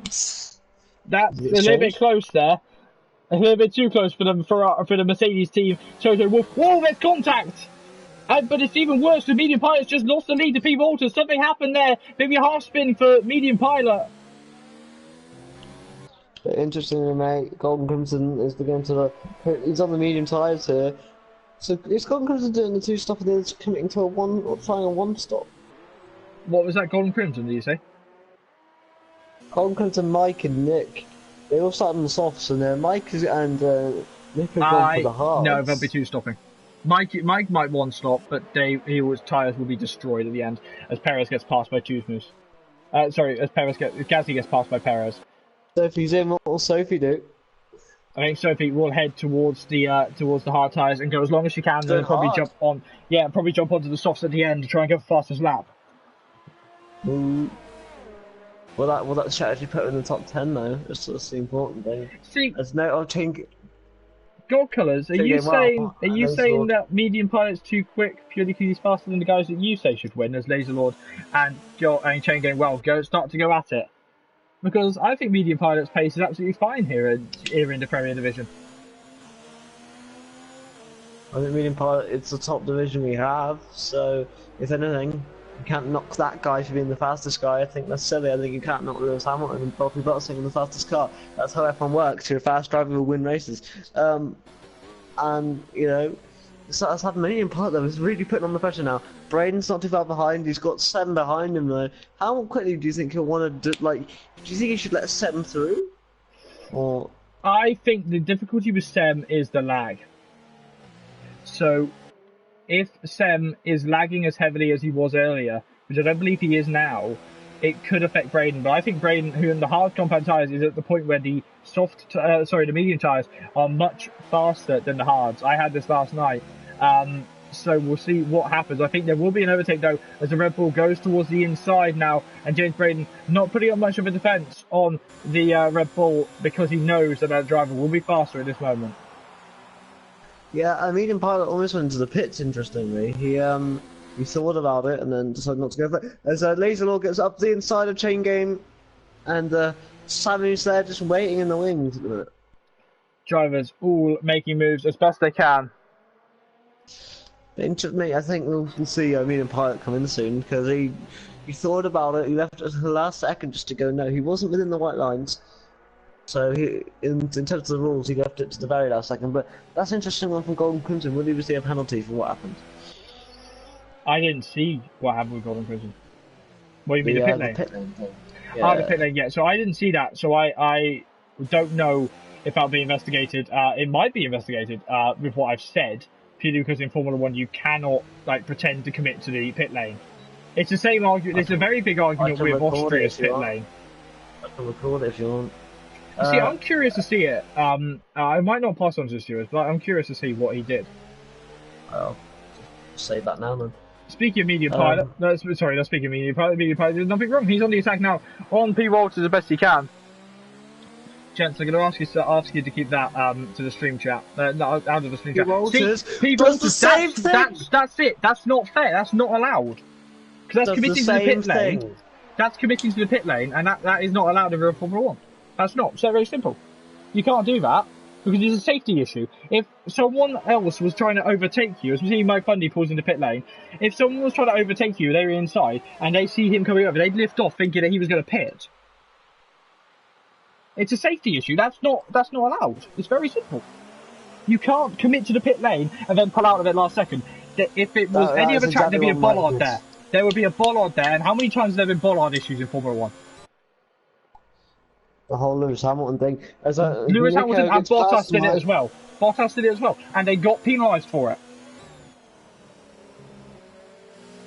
That's a little bit close there. A little bit too close for the Mercedes team. Toto Wolff. Whoa, there's contact! But it's even worse. The medium pilot's just lost the lead to P. Walters. Something happened there. Maybe a half spin for medium pilot. Interestingly, mate, Golden Crimson is beginning to he's on the medium tyres here. So is Golden Crimson doing the 2 stop and then committing to trying a 1 stop? What was that, Golden Crimson, did you say? Golden Crimson, Mike and Nick. They all started on the softs, and Mike and Nick have gone for the hards. No, there'll be 2 stopping. Mike might 1 stop, but his tyres will be destroyed at the end as Perez gets passed by Tuzmus. As Gasly gets passed by Perez. Sophie's in, what will Sophie do? I think Sophie will head towards the hard tyres and go as long as she can, and then probably hard. probably jump onto the softs at the end to try and get the fastest lap. Ooh. Will that strategy put her in the top 10 though? That's the important thing. See, there's no change. God Colours, are you saying that Medium Pilot's too quick purely because he's faster than the guys that you say should win, as Laser Lord and Chain Game start to go at it? Because I think Medium Pilot's pace is absolutely fine here in the Premier Division. I think Medium Pilot, it's the top division we have, so if anything, you can't knock that guy for being the fastest guy. I think that's silly. I think you can't knock Lewis Hamilton and Valtteri Bottas being the fastest car. That's how F1 works. You're a fast driver will win races. And, you know, that's had Medium Pilot though. He's really putting on the pressure now. Braden's not too far behind. He's got Sem behind him though. How quickly do you think he'll want to do, like, do you think he should let Sem through? Or... I think the difficulty with Sem is the lag. So, if Sem is lagging as heavily as he was earlier, which I don't believe he is now, it could affect Braden. But I think Braden, who in the hard compound tyres, is at the point where the the medium tyres are much faster than the hards. I had this last night. So we'll see what happens. I think there will be an overtake though, as the Red Bull goes towards the inside now, and James Braden not putting up much of a defence on the Red Bull because he knows that that driver will be faster at this moment. Yeah, a Medium Pilot almost went into the pits, interestingly. He thought about it and then decided not to go for it. As Laser Lord gets up the inside of Chain Game, and Samu's there just waiting in the wings at the minute. Drivers all making moves as best they can. Interestingly, I think we'll see Medium Pilot come in soon, because he thought about it, he left it to the last second just to go, no, he wasn't within the white lines. So he, in terms of the rules, he left it to the very last second. But that's an interesting one from Golden Crimson. Would he receive a penalty for what happened? I didn't see what happened with Golden Crimson. What do you mean, the pit lane? The pit lane thing. Yeah. The pit lane, yeah. So I didn't see that. So I don't know if that'll be investigated. It might be investigated with what I've said, purely because in Formula 1 you cannot pretend to commit to the pit lane. It's the same argument. It's a very big argument with Austria's pit lane. I can record it if you want. See, I'm curious to see it. I might not pass on to the stewards, but I'm curious to see what he did. I'll save that now then. Speaking of Medium Pilot, not speaking of Medium Pilot, there's nothing wrong. He's on the attack now, on P. Walters as best he can. Gents, I'm going to ask you to keep that to the stream chat. No, out of the stream chat. Walters, P. Walters, that's it. That's not fair. That's not allowed. Because that's committing to the pit lane. That's committing to the pit lane, and that is not allowed in real Formula 1. That's not. So very simple. You can't do that because it's a safety issue. If someone else was trying to overtake you, as we see Mike Bundy pulls into pit lane, if someone was trying to overtake you, they were inside, and they see him coming over, they'd lift off thinking that he was going to pit. It's a safety issue. That's not allowed. It's very simple. You can't commit to the pit lane and then pull out of it last second. If it was any other track, there'd be a bollard there. There would be a bollard there, and how many times have there been bollard issues in Formula 1? The whole Lewis Hamilton thing. Lewis Hamilton and Bottas did it as well. Bottas did it as well, and they got penalised for it.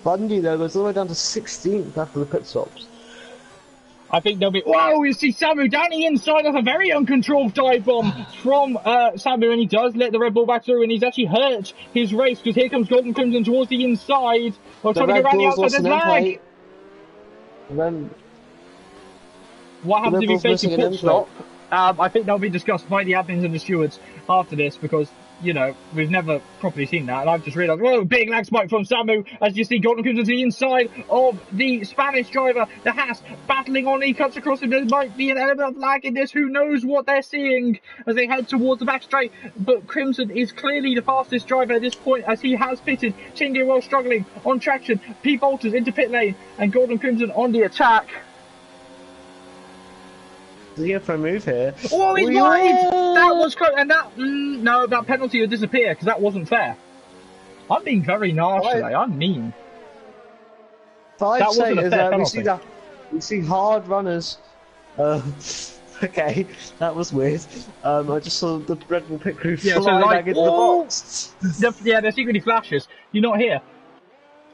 Bundy though goes all the way down to 16th after the pit stops. I think they'll be. Whoa! You see Samu down the inside. That's a very uncontrolled dive bomb from Samu, and he does let the Red Bull back through, and he's actually hurt his race because here comes Golden Crimson towards the inside. Or trying to go around the outside. There's lag. And then. What happens if you fake a pit stop? I think that'll be discussed by the admins and the stewards after this because, you know, we've never properly seen that. And I've just realised, whoa, big lag spike from Samu as you see Golden Crimson to the inside of the Spanish driver, the Haas, battling on. He cuts across him. There might be an element of lag in this. Who knows what they're seeing as they head towards the back straight. But Crimson is clearly the fastest driver at this point as he has pitted. Chingy well struggling on traction. P. Bolters into pit lane and Golden Crimson on the attack. Does he go for a move here? Oh, he's wide! That was close, and no, that penalty would disappear because that wasn't fair. I'm being very harsh today. I'm mean. That wasn't a fair penalty. We see hard runners. Okay, that was weird. I just saw the Red Bull pit crew fly back into the box. Yeah, they're secretly flashes. You're not here.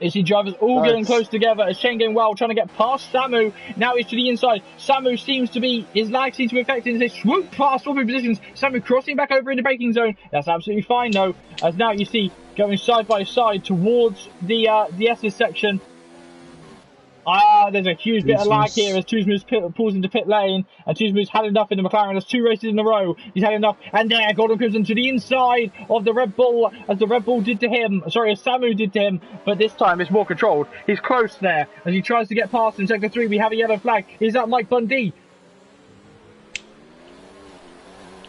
You see drivers all getting close together as Shane going well, trying to get past Samu. Now he's to the inside. Samu seems to be, his lag seems to be affected as they swoop past swapping positions. Samu crossing back over in the braking zone. That's absolutely fine though, as now you see going side by side towards the S's section. There's a huge bit of lag here as Tuzmu's pulls into pit lane, and Tuzmu's had enough in the McLaren. There's 2 races in a row. He's had enough, and there, Gordon Crimson to the inside of the Red Bull, as the Red Bull did to him. Sorry, as Samu did to him, but this time it's more controlled. He's close there as he tries to get past in sector 3. We have a yellow flag. Is that Mike Bundy?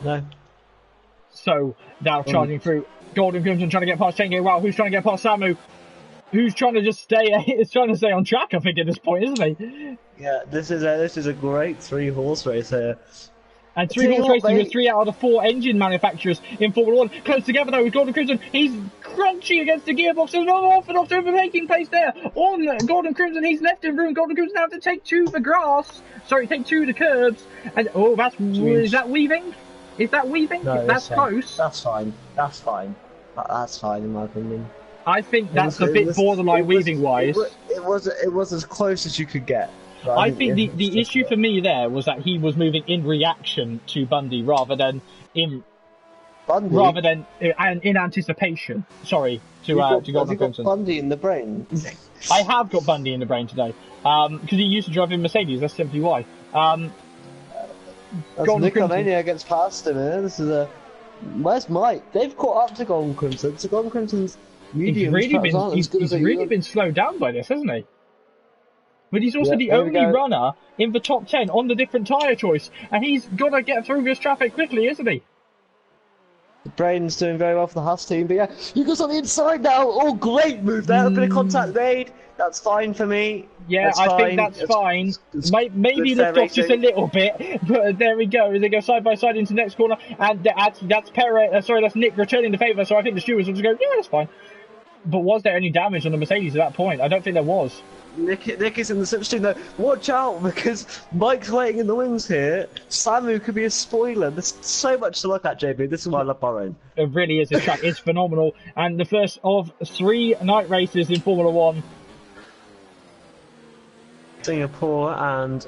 No. So now charging through. Gordon Crimson trying to get past Chenge. Wow, who's trying to get past Samu? Who's trying to just stay? Is trying to stay on track, I think, at this point, isn't he? Yeah, this is a great 3-horse race here. And 3-horse racing with 3 out of the 4 engine manufacturers in Formula 1. Close together though with Gordon Crimson. He's crunching against the gearbox. There's no off overtaking place there on Gordon Crimson. He's left in room. Gordon Crimson now have to take 2 the grass. Sorry, take 2 the curbs. And is that weaving? Is that weaving? No, that's close. That's fine. That's fine. That's fine in my opinion. I think that's a bit borderline weaving wise. It was as close as you could get. I think the issue for me there was that he was moving in reaction to Bundy rather than in anticipation. Sorry to Gordon Crimson. Bundy in the brain. I have got Bundy in the brain today because he used to drive in Mercedes. That's simply why. Nicomania gets past him. This is a. Where's Mike? They've caught up to Gordon Crimson. So Gordon Crimson's medium. He's really been slowed down by this, hasn't he? But he's also the only runner in the top 10 on the different tyre choice, and he's got to get through this traffic quickly, isn't he? Brain's doing very well for the Haas team, but yeah, he goes on the inside now. Oh, great move there. A bit of contact made. That's fine for me. Yeah, I think that's fine. Maybe lift off just a little bit, but there we go. They go side by side into the next corner, and that's Perez. That's Nick returning the favour. So I think the stewards will just go, yeah, that's fine. But was there any damage on the Mercedes at that point? I don't think there was. Nick is in the slipstream though. Watch out, because Mike's waiting in the wings here. Samu could be a spoiler. There's so much to look at, JB. This is why I love Bahrain. It really is. This track is phenomenal. And the first of 3 night races in Formula 1. Singapore and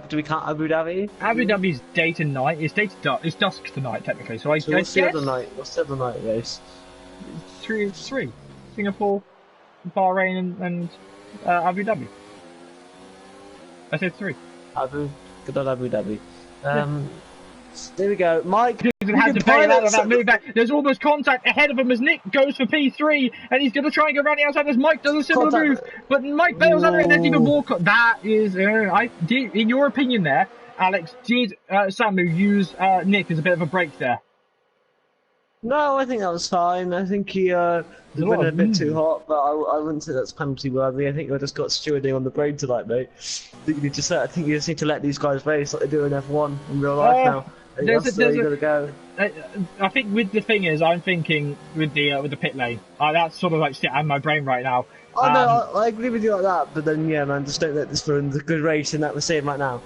do we count Abu Dhabi? Abu Dhabi's day to night. It's dusk to night technically. So I what's the other night? What's the other night race? 3. Singapore, Bahrain, and Abu Dhabi. I said 3. Good old Abu Dhabi. There we go. Mike had to bail out of that move back. There's almost contact ahead of him as Nick goes for P3, and he's going to try and go around the outside as Mike does a similar move, but Mike bails out of it, and there's even more. That is, in your opinion there, Alex, did Samu use Nick as a bit of a break there? No, I think that was fine. I think he was a bit too hot, but I wouldn't say that's penalty worthy. I think we just got stewarding on the brain tonight, mate. I think you just need to let these guys race like they do in F1 in real life now. That's where you gotta go. I think with the thing is, I'm thinking with the pit lane. That's sort of like sit out of my brain right now. Oh no, I agree with you like that, but then yeah, man, just don't let this ruin the good racing that we're seeing right now.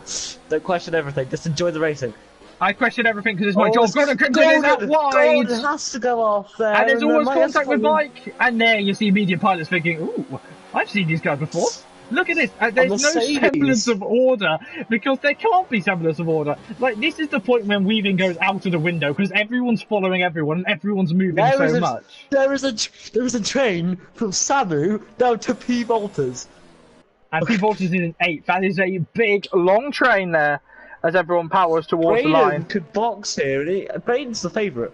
Don't question everything. Just enjoy the racing. I question everything because it's my job. Gordon Crimson is out wide. Gordon has to go off there. And there's always contact with Mike. And there you see medium pilots thinking, ooh, I've seen these guys before. Look at this. There's no semblance of order because there can't be semblance of order. Like, this is the point when weaving goes out of the window because everyone's following everyone and everyone's moving so much. There is a train from Samu down to P. Walters. And P. Walters is in 8th. That is a big, long train there. As everyone powers towards the line. Could box here. Braden's the favourite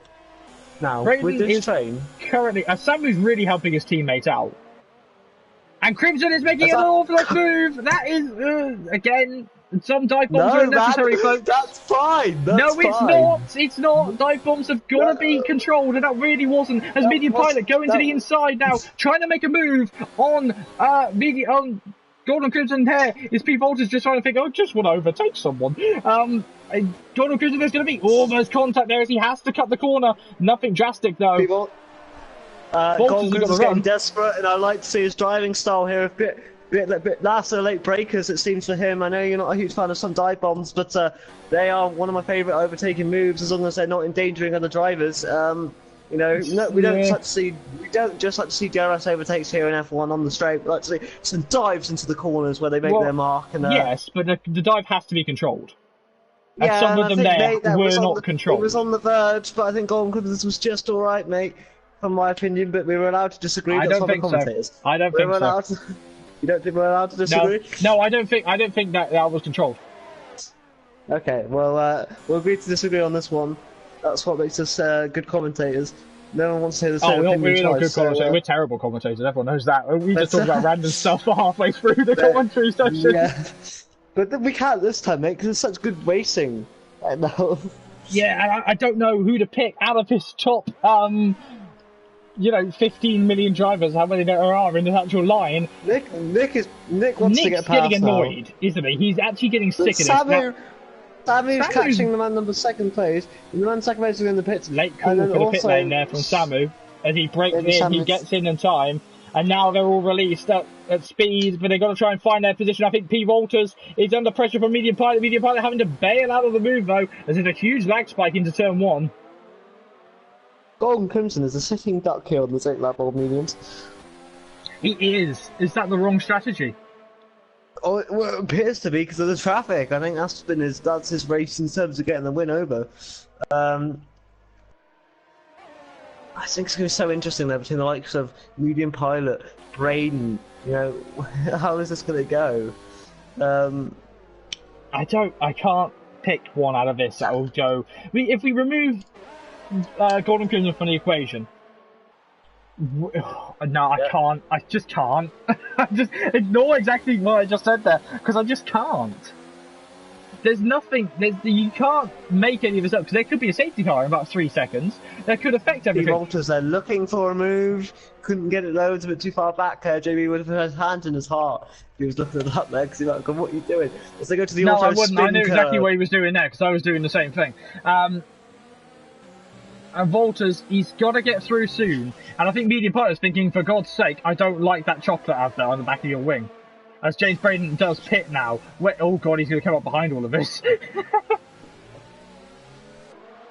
now with this train. Currently, Samu's really helping his teammates out. And Crimson is making an orthodox move. That is, again, some dive bombs are unnecessary, folks. That's fine. It's not. It's not. Dive bombs have got to be controlled, and that really wasn't. As medium pilot going to the inside now, trying to make a move on Gordon Crimson here is Pete Walters just trying to think, I just want to overtake someone. Gordon Crimson, there's going to be almost contact there as he has to cut the corner. Nothing drastic though. Gordon Crimson's getting desperate, and I like to see his driving style here. A bit last and late breakers, it seems for him. I know you're not a huge fan of some dive bombs, but they are one of my favourite overtaking moves as long as they're not endangering other drivers. You know, no, we don't just like to see DRS overtakes here in F1 on the straight. We like to see some dives into the corners where they make their mark. And yes, but the dive has to be controlled. And yeah, some of them were not controlled. It was on the verge, but I think Golden Crimson was just all right, mate, from my opinion. But we were allowed to disagree. I don't think so. I don't think so. You don't think we're allowed to disagree? No, I don't think that was controlled. Okay, well, we'll agree to disagree on this one. That's what makes us good commentators. No one wants to hear the same opinion we're not twice, good commentators. We're terrible commentators. Everyone knows that. We just talk about random stuff for halfway through the commentary session. Yeah, but then we can't this time, mate, because it's such good racing right now. Yeah, and I don't know who to pick out of this top, 15 million drivers. How many there are in the actual line? Nick wants to get past. Getting annoyed, isn't he? He's actually getting sick of this. Samu's catching the man number second place. The man second place is in the pits. Late call for the pit lane there from Samu. As he breaks in, he gets in time. And now they're all released at speed, but they've got to try and find their position. I think P. Walters is under pressure from Medium Pilot. Medium Pilot having to bail out of the move, though, as there's a huge lag spike into turn 1. Golden Crimson is a sitting duck here on the 8 lap old mediums. He is. Is that the wrong strategy? Oh, well, it appears to be because of the traffic. I think that's his race in terms of getting the win over. I think it's going to be so interesting there between the likes of Medium Pilot, Braden. You know, how is this going to go? I can't pick one out of this that will go. If we remove Golden Crimson from the equation. No, I can't. I just can't. I just ignore exactly what I just said there because I just can't. There's nothing. You can't make any of this up because there could be a safety car in about 3 seconds. That could affect everything. Walters there looking for a move. Couldn't get it loads a bit too far back. JB would have had his hand in his heart. He was looking at that there because he might have gone, "What are you doing?" As they go to the auto I wouldn't. spin I knew exactly curve. what he was doing there because I was doing the same thing. And Walters, he's got to get through soon. And I think Medium Pilot's thinking, for God's sake, I don't like that chocolate out there on the back of your wing. As James Braden does pit now. Oh God, he's going to come up behind all of this.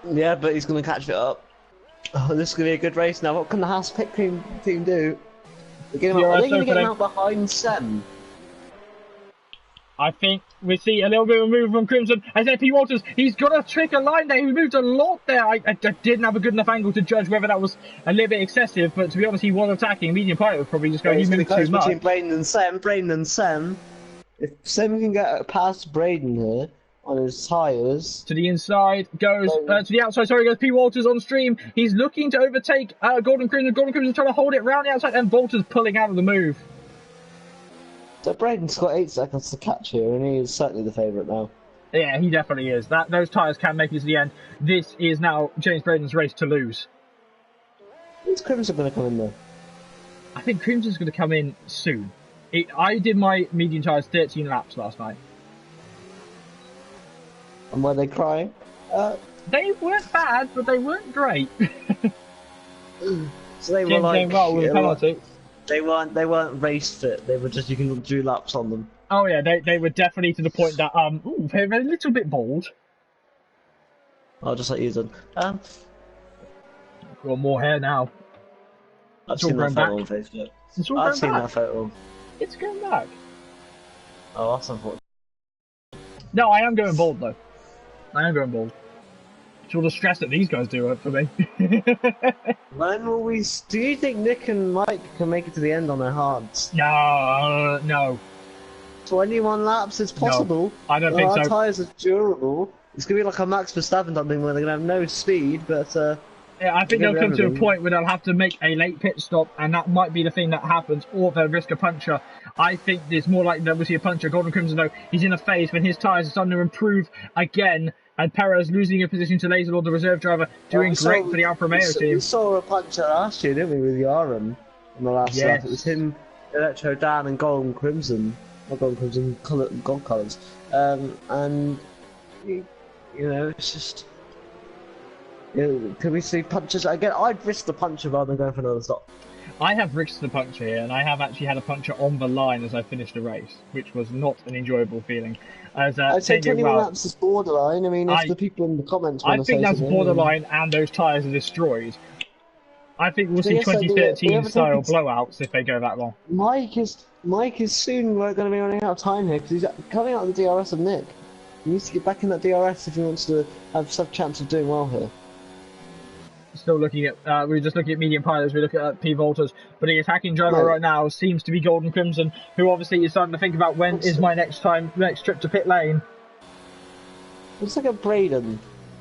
Yeah, but he's going to catch it up. Oh, this is going to be a good race now. What can the Haas pit team do? Are they going to get him out behind Sem? I think we see a little bit of a move from Crimson. As P. Walters, he's got a trick a line there. He moved a lot there. I didn't have a good enough angle to judge whether that was a little bit excessive, but to be honest, he was attacking. Medium Pilot was probably just going, he moved too much. Between Braden and Sem. If Sem can get past Braden here on his tyres. To the inside, goes to the outside, goes P. Walters on stream. He's looking to overtake Golden Crimson. Golden Crimson trying to hold it round the outside, and Walters pulling out of the move. So Braden's got 8 seconds to catch here, and he is certainly the favourite now. Yeah, he definitely is. Those tyres can make it to the end. This is now James Braden's race to lose. When's Crimson going to come in, though? I think Crimson's going to come in soon. I did my medium tyres 13 laps last night. And were they crying? They weren't bad, but they weren't great. So they were like... with a penalty. They weren't race fit. They were just, you can do laps on them. Oh yeah, they were definitely to the point that they're a little bit bold. I'll just let you done. Got more hair now. I've seen that photo on Facebook. I've seen that photo. It's going back. Oh, that's unfortunate. No, I am going bald though. I am going bald. It's all the stress that these guys do for me. When will we? Do you think Nick and Mike can make it to the end on their hards? No. 21 laps is possible. No, I don't think so. Our tyres are durable. It's gonna be like a Max Verstappen type thing where they're gonna have no speed, but yeah, I think they'll come to a point where they'll have to make a late pit stop, and that might be the thing that happens, or they'll risk a puncture. I think it's more likely that we'll see a puncture. Golden Crimson, though, he's in a phase when his tyres are starting to improve again, and Perez losing a position to Laserlord, the reserve driver, doing great for the Alfa Romeo team. We saw a puncture last year, didn't we, with Yaron in the last lap? It was him, Electro Dan, and Golden Crimson. Not Golden Crimson, gold colours. And, you know, it's just... Can we see punches again? I'd risk the puncture rather than going for another stop. I have risked the puncture here, and I have actually had a puncture on the line as I finished the race, which was not an enjoyable feeling. As I'd say 21 laps is borderline. I mean, if the people in the comments want to say I think that's borderline, and those tyres are destroyed. I think we'll see yes, so the 2013 other style thing is- blowouts if they go that long. Mike is soon going to be running out of time here because he's coming out of the DRS of Nick. He needs to get back in that DRS if he wants to have some chance of doing well here. Still looking at, we're just looking at medium pilots, we look at P. Volters, but the attacking driver right now seems to be Golden Crimson, who obviously is starting to think about when is my next trip to pit lane. Looks like a Braden.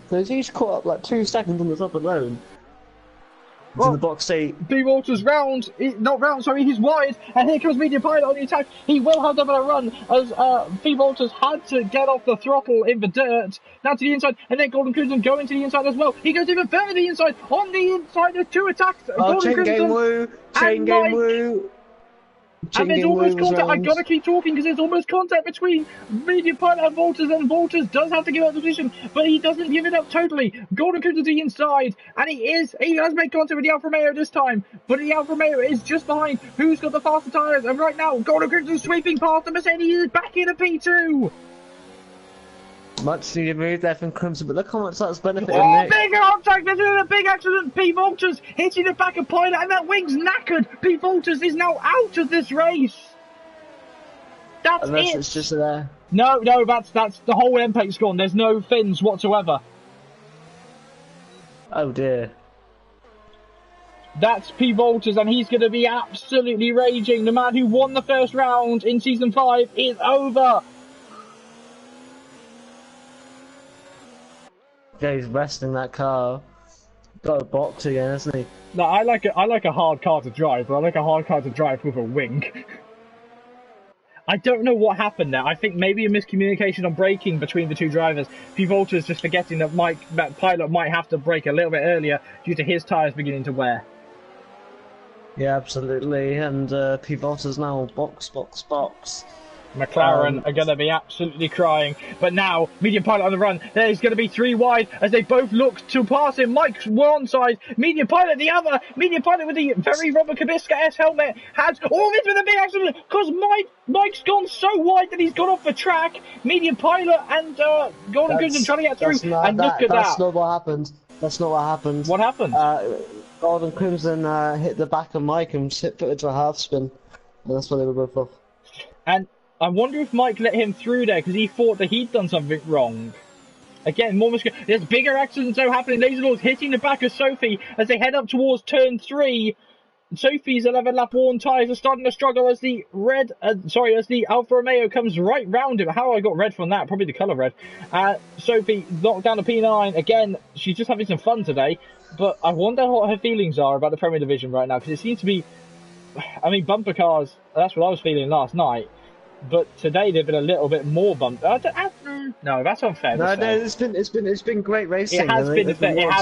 So he's caught up like 2 seconds on the top alone. He's in the box seat. P. Walters he's wide, and here comes medium pilot on the attack. He will have them on a run as P. Walters had to get off the throttle in the dirt. Now to the inside, and then Golden Crimson going to the inside as well. He goes even further to the inside. On the inside, there's 2 attacks. Golden Crimson Chain game woo. And there's almost contact. I've got to keep talking because there's almost contact between medium pilot and Walters does have to give up the position, but he doesn't give it up totally. Golden Crimson to the inside, and he has made contact with the Alfa Romeo this time, but the Alfa Romeo is just behind. Who's got the faster tyres? And right now, Golden Crimson sweeping past the Mercedes is back in a P2. Much needed move there from Crimson, but look how much that's benefited Nick. Big contact, there's been a big accident. P. Walters hitting the back of Pilot, and that wing's knackered. P. Walters is now out of this race. That's Unless it. It's just there. No, that's the whole end plate's gone. There's no fins whatsoever. Oh dear. That's P. Walters, and he's going to be absolutely raging. The man who won the first round in Season 5 is over. Yeah, he's resting that car. Got a box again, hasn't he? No, I like a hard car to drive, but I like a hard car to drive with a wing. I don't know what happened there. I think maybe a miscommunication on braking between the 2 drivers. P. Walters just forgetting that Pilot might have to brake a little bit earlier due to his tyres beginning to wear. Yeah, absolutely. And P. Walters now box. McLaren are going to be absolutely crying. But now, medium pilot on the run. There's going to be 3 wide as they both look to pass him. Mike's one side, medium pilot the other. Medium pilot with the very Robert Kubica-esque helmet has all this with a big accident because Mike's gone so wide that he's gone off the track. Medium pilot and Golden Crimson trying to get through. Look at that. That's not what happened. That's not what happened. What happened? Golden Crimson hit the back of Mike and put it to a half spin. And that's why they were both off. And I wonder if Mike let him through there because he thought that he'd done something wrong. Again, more there's bigger accidents now happening. Laser Lord's hitting the back of Sophie as they head up towards turn 3. Sophie's 11 lap worn tyres are starting to struggle as the Alfa Romeo comes right round him. How I got red from that? Probably the colour red. Sophie knocked down to P9. Again, she's just having some fun today. But I wonder what her feelings are about the Premier Division right now because it seems to be, I mean, bumper cars. That's what I was feeling last night. But today they've been a little bit more bumped. No, that's unfair. No, it's been great racing. It has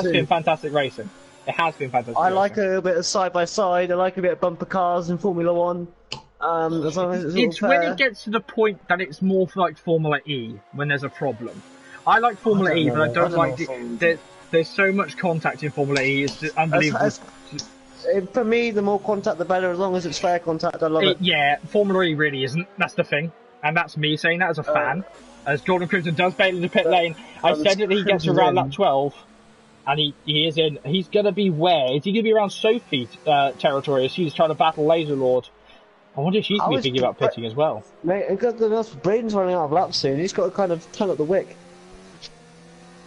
been fantastic racing. It has been fantastic. I like a little bit of side by side. I like a bit of bumper cars in Formula 1. As long as it's when it gets to the point that it's more like Formula E when there's a problem. I like Formula E, but I don't like there's so much contact in Formula E. It's just unbelievable. For me, the more contact, the better. As long as it's fair contact, I love it. Yeah, Formula E really isn't. That's the thing, and that's me saying that as a fan. As Jordan Crimson does bail in the pit lane, I said that he gets around lap 12, and he is in. He's going to be where? Is he going to be around Sophie territory as she's trying to battle Laser Lord? I wonder if she's going to be thinking about pitting as well. Mate, Braden's running out of laps soon. He's got to kind of turn up the wick.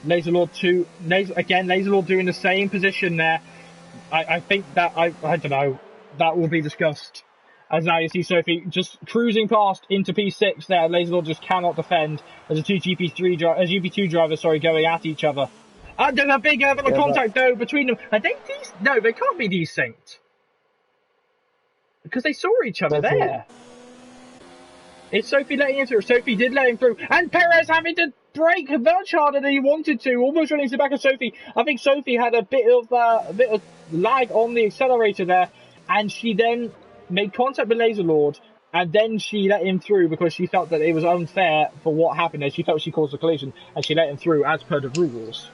Laser Lord doing the same position there. I think that, I don't know, that will be discussed. As now you see Sophie just cruising past into P6 there. Laserlord just cannot defend as the 2 GP2 drivers, going at each other. There's a big level of contact though between them. Are they no, they can't be desynced. Because they saw each other there. It's Sophie letting him through. Sophie did let him through. And Perez having to brake much harder than he wanted to. Almost running to the back of Sophie. I think Sophie had a bit of lag on the accelerator there. And she then made contact with Laser Lord. And then she let him through because she felt that it was unfair for what happened there. She felt she caused a collision. And she let him through as per the rules.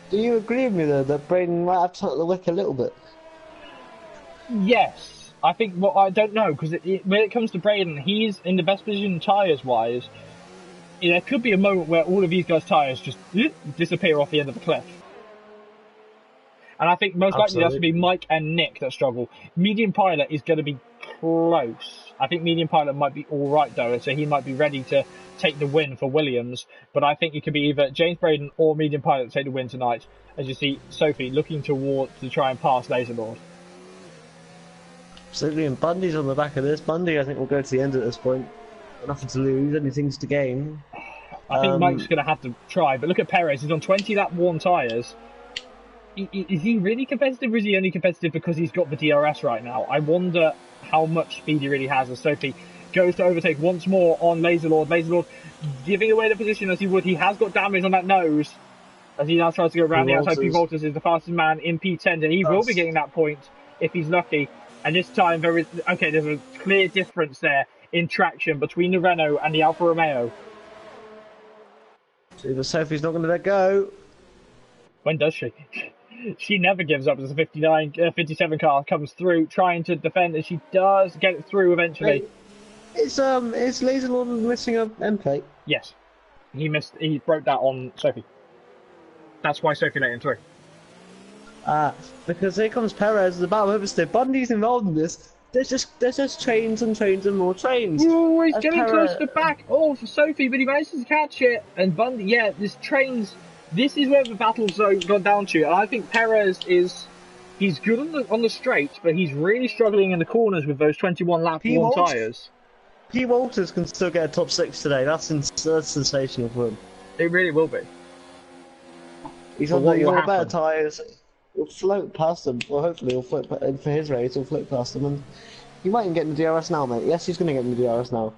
Do you agree with me though that Braden might have turned the wick a little bit? Yes. I think, well, I don't know, because when it comes to Braden, he's in the best position tyres-wise. There could be a moment where all of these guys' tyres just disappear off the end of the cliff. And I think most likely that's going to Absolutely. be Mike and Nick that struggle. Medium Pilot is going to be close. I think Medium Pilot might be all right though, so he might be ready to take the win for Williams. But I think it could be either James Braden or Medium Pilot to take the win tonight. As you see, Sophie looking towards to try and pass Laserlord. Absolutely, and Bundy's on the back of this. Bundy, I think, will go to the end at this point. Got nothing to lose, only things to gain. I think Mike's going to have to try, but look at Perez. He's on 20 lap worn tyres. Is he really competitive, or is he only competitive because he's got the DRS right now? I wonder how much speed he really has as Sophie goes to overtake once more on Laserlord. Laserlord giving away the position as he would. He has got damage on that nose as he now tries to go around the outside. P. Walters is the fastest man in P10, and he will be getting that point if he's lucky. And this time, there's a clear difference there in traction between the Renault and the Alfa Romeo. See, but Sophie's not going to let go. When does she? She never gives up as the 57 car comes through, trying to defend, and she does get it through eventually. It's Laserlord missing a end plate. Yes, he broke that on Sophie. That's why Sophie let him through. Because here comes Perez, the battle oversteer. Bundy's involved in this. There's just trains and trains and more trains. Oh, he's getting close to the back. Oh, for Sophie, but he manages to catch it. And Bundy, yeah, this trains. This is where the battle's gone down to. And I think Perez he's good on the straights, but he's really struggling in the corners with those 21 lap worn tyres. P. Walters can still get a top 6 today. That's sensational for him. It really will be. He's on the better tyres. He'll float past them. Well, hopefully he'll float for his race. He'll float past them, and he might even get in the DRS now, mate. Yes, he's going to get in the DRS now.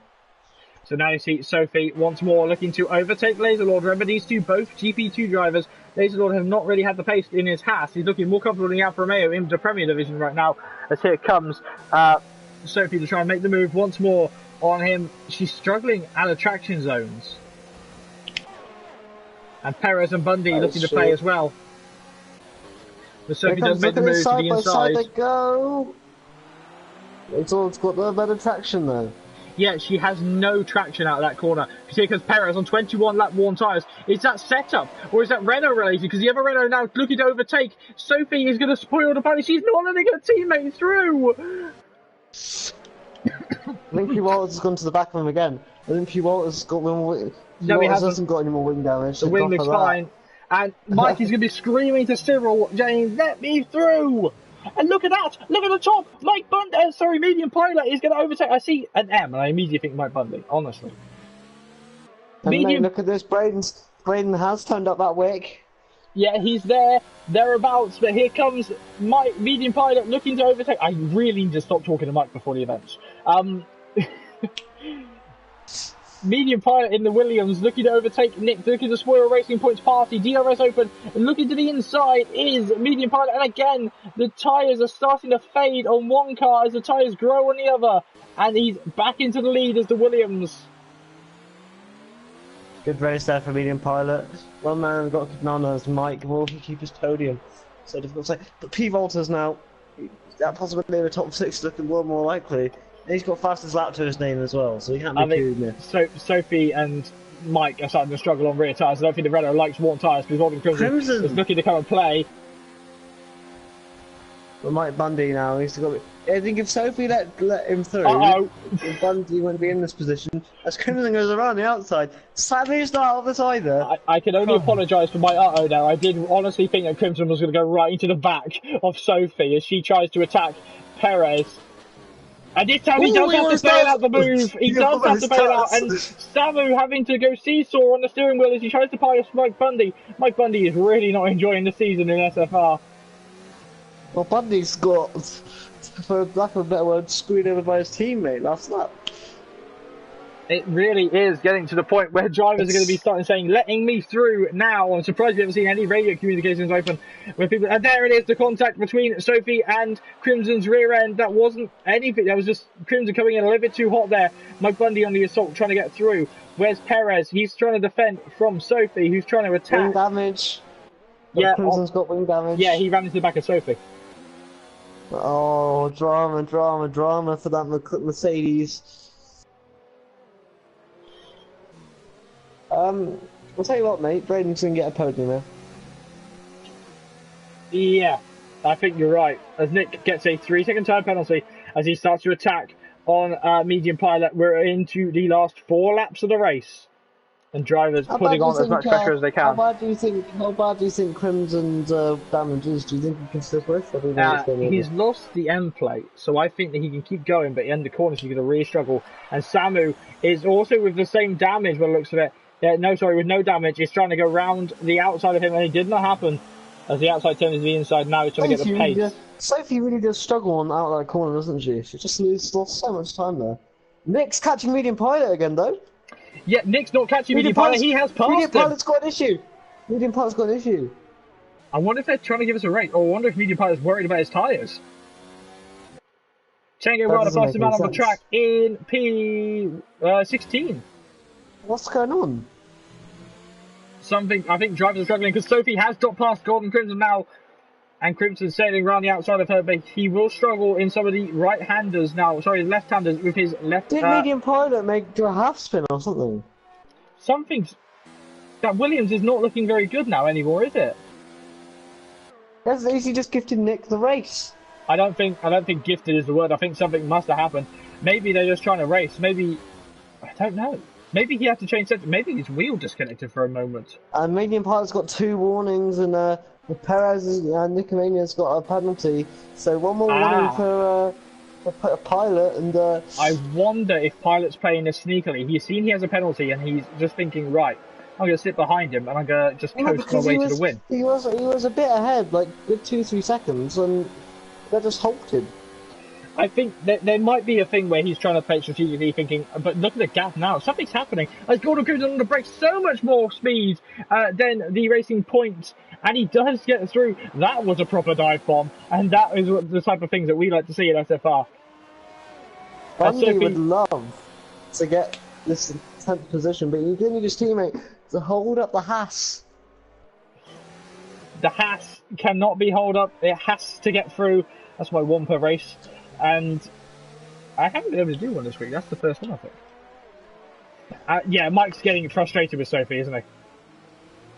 So now you see Sophie once more looking to overtake Laserlord. Remember, these two both GP2 drivers. Laserlord have not really had the pace in his Haas. He's looking more comfortable in the Alfa Romeo in the Premier Division right now. As here comes Sophie to try and make the move once more on him. She's struggling out of traction zones. And Perez and Bundy looking to play as well. But Sophie does make the move to the inside. Side they go. It's got the better traction though. Yeah, she has no traction out of that corner. Because Perez on 21 lap worn tyres. Is that setup? Or is that Renault related? Because the other Renault now looking to overtake. Sophie is going to spoil the party. She's not letting her teammate through. I think P. Walters has gone to the back of him again. I think P. Walters has got one. No, he hasn't got any more wing damage. The wing looks fine. And Mike is going to be screaming to Cyril, James, let me through! And look at that! Look at the top! Mike Bundy, Medium Pilot is going to overtake. I see an M, and I immediately think Mike Bundy, honestly. Mate, look at this. Braden has turned up that wick. Yeah, he's thereabouts, but here comes Mike, Medium Pilot, looking to overtake. I really need to stop talking to Mike before the events. Medium Pilot in the Williams looking to overtake Nick, looking to spoil Racing Point's party. DRS open, and looking to the inside is Medium Pilot, and again the tyres are starting to fade on one car as the tyres grow on the other, and he's back into the lead as the Williams. Good race there for Medium Pilot. One man got bananas. Mike will keep his podium. So difficult to say. But P. Walters now, that possibility of a top 6 looking more likely. And he's got fastest lap to his name as well, so he can't be too near. Sophie and Mike are starting to struggle on rear tyres. I don't think the Renault likes worn tyres because Robin Crimson is looking to come and play. But Mike Bundy now, he's got. I think if Sophie let him through, Bundy wouldn't be in this position. As Crimson goes around the outside, sadly it's not out of either. I can only apologise for my uh-oh now. I did honestly think that Crimson was going to go right into the back of Sophie as she tries to attack Perez. And this time he does have to bail out the move. He does have to bail out. And Samu having to go seesaw on the steering wheel as he tries to pass Mike Bundy. Mike Bundy is really not enjoying the season in SFR. Well, Bundy's got, for lack of a better word, screwed over by his teammate last lap. It really is getting to the point where drivers are going to be starting saying, letting me through now. I'm surprised we haven't seen any radio communications open with people. And there it is, the contact between Sophie and Crimson's rear end. That wasn't anything. That was just Crimson coming in a little bit too hot there. Mike Bundy on the assault trying to get through. Where's Perez? He's trying to defend from Sophie, who's trying to attack. Wing damage. Yeah, Crimson's got wing damage. Yeah, he ran into the back of Sophie. Oh, drama for that Mercedes. I'll tell you what, mate. Braden's gonna get a podium there. Yeah, I think you're right. As Nick gets a 3-second time penalty as he starts to attack on medium pilot. We're into the last 4 laps of the race. And drivers putting on as much pressure as they can. How bad do you think Crimson's damage is? Do you think he can still push? Or do you think it's going He's lost the end plate, so I think that he can keep going, but in the corners he's going to really struggle. And Samu is also with the same damage by the looks of it. With no damage. He's trying to go round the outside of him, and it did not happen. As the outside turns to the inside, now he's trying to get the pace. Sophie really does struggle on out that corner, doesn't she? She just lost so much time there. Nick's catching medium pilot again, though. Yeah, Nick's not catching medium pilot. He has passed medium pilot's got an issue. Medium pilot's got an issue. I wonder if they're trying to give us a race, or I wonder if medium pilot's worried about his tyres. Tango Wilder past the man on the track in P16. What's going on? I think drivers are struggling because Sophie has dropped past Golden Crimson now, and Crimson's sailing around the outside of her, but he will struggle in some of the right-handers now. Sorry, left-handers with his left. Did medium pilot do a half spin or something? That Williams is not looking very good now anymore, is it? That's easy. Just gifted Nick the race. I don't think gifted is the word. I think something must have happened. Maybe they're just trying to race. Maybe I don't know. Maybe he had to change center. Maybe his wheel disconnected for a moment. Medium pilot's got 2 warnings, and Perez and Nicomania's got a penalty. So 1 more warning for a pilot. And I wonder if pilot's playing this sneakily. He's seen he has a penalty, and he's just thinking, right, I'm going to sit behind him, and I'm going to just coast my way to the win. He was a bit ahead, like good 2-3 seconds, and they just halted. I think that there might be a thing where he's trying to play strategically, thinking, but look at the gap now. Something's happening. As Gordon Crimson on the brakes, so much more speed than the Racing Point, and he does get through. That was a proper dive bomb, and that is the type of things that we like to see at SFR. Bundy would love to get this 10th position, but you need his teammate to hold up the Haas. The Haas cannot be held up. It has to get through. That's my 1 per race. And I haven't been able to do one this week. That's the first one, I think. Yeah, Mike's getting frustrated with Sophie, isn't he?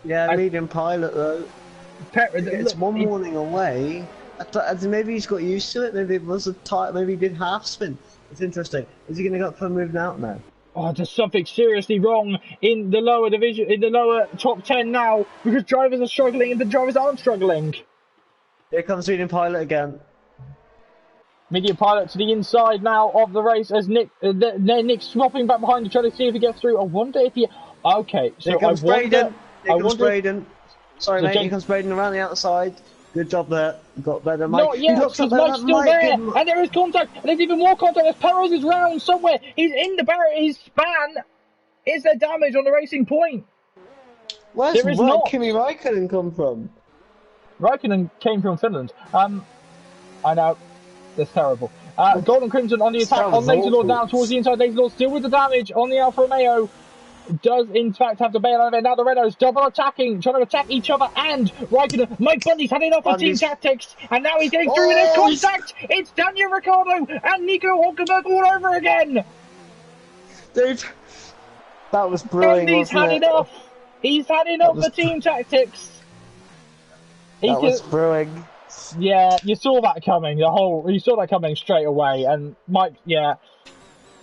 Yeah, medium pilot, though. It's 1 warning away. Maybe he's got used to it. Maybe it was a tight. Maybe he did half spin. It's interesting. Is he going to go for moving out now? Oh, there's something seriously wrong in the lower division, in the lower top 10 now, because drivers are struggling and the drivers aren't struggling. Here comes medium pilot again. Medium pilot to the inside now of the race as Nick's swapping back behind to try to see if he gets through. I wonder if he... Okay, so here comes Braden. Sorry, so mate, here comes Braden around the outside. Good job there. Got better, Mike. Not yet, because Mike's still there. And there is contact. And there's even more contact as Perez is round somewhere. He's in the barrier. His span. Is there damage on the Racing Point? Where's Kimi Raikkonen come from? Raikkonen came from Finland. I know. That's terrible. Golden Crimson on the attack on Laser Lord now towards the inside. Laser Lord still with the damage on the Alfa Romeo. Does in fact have to bail out of it. Now the Renaults double attacking, trying to attack each other, and Raikkonen. Mike Bundy's had enough of team tactics, and now he's getting through with his contact. It's Daniel Ricciardo and Nico Hulkenberg all over again. Dude, that was brilliant. Bundy's had enough. He's had enough of team tactics. That was brewing. Yeah, you saw that coming. You saw that coming straight away. And Mike, yeah.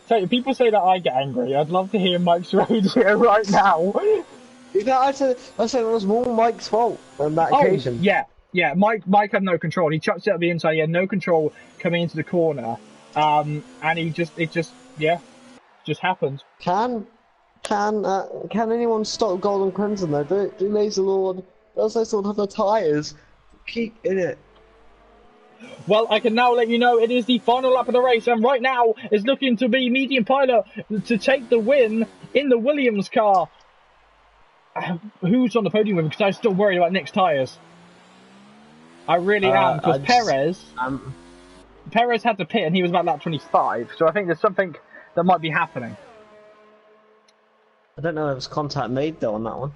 So people say that I get angry. I'd love to hear Mike's radio right now. I said it was more Mike's fault on that occasion. Yeah. Mike had no control. He chucked it up the inside. He had no control coming into the corner. And it just happened. Can anyone stop Golden Crimson though? Do Laser Lord? Does Laser Lord have the tyres? Keep in it. Well, I can now let you know it is the final lap of the race, and right now is looking to be medium pilot to take the win in the Williams car. Who's on the podium with him? Because I'm still worried about Nick's tyres. I really am, because Perez had to pit and he was about lap 25, so I think there's something that might be happening. I don't know if there's contact made though on that one.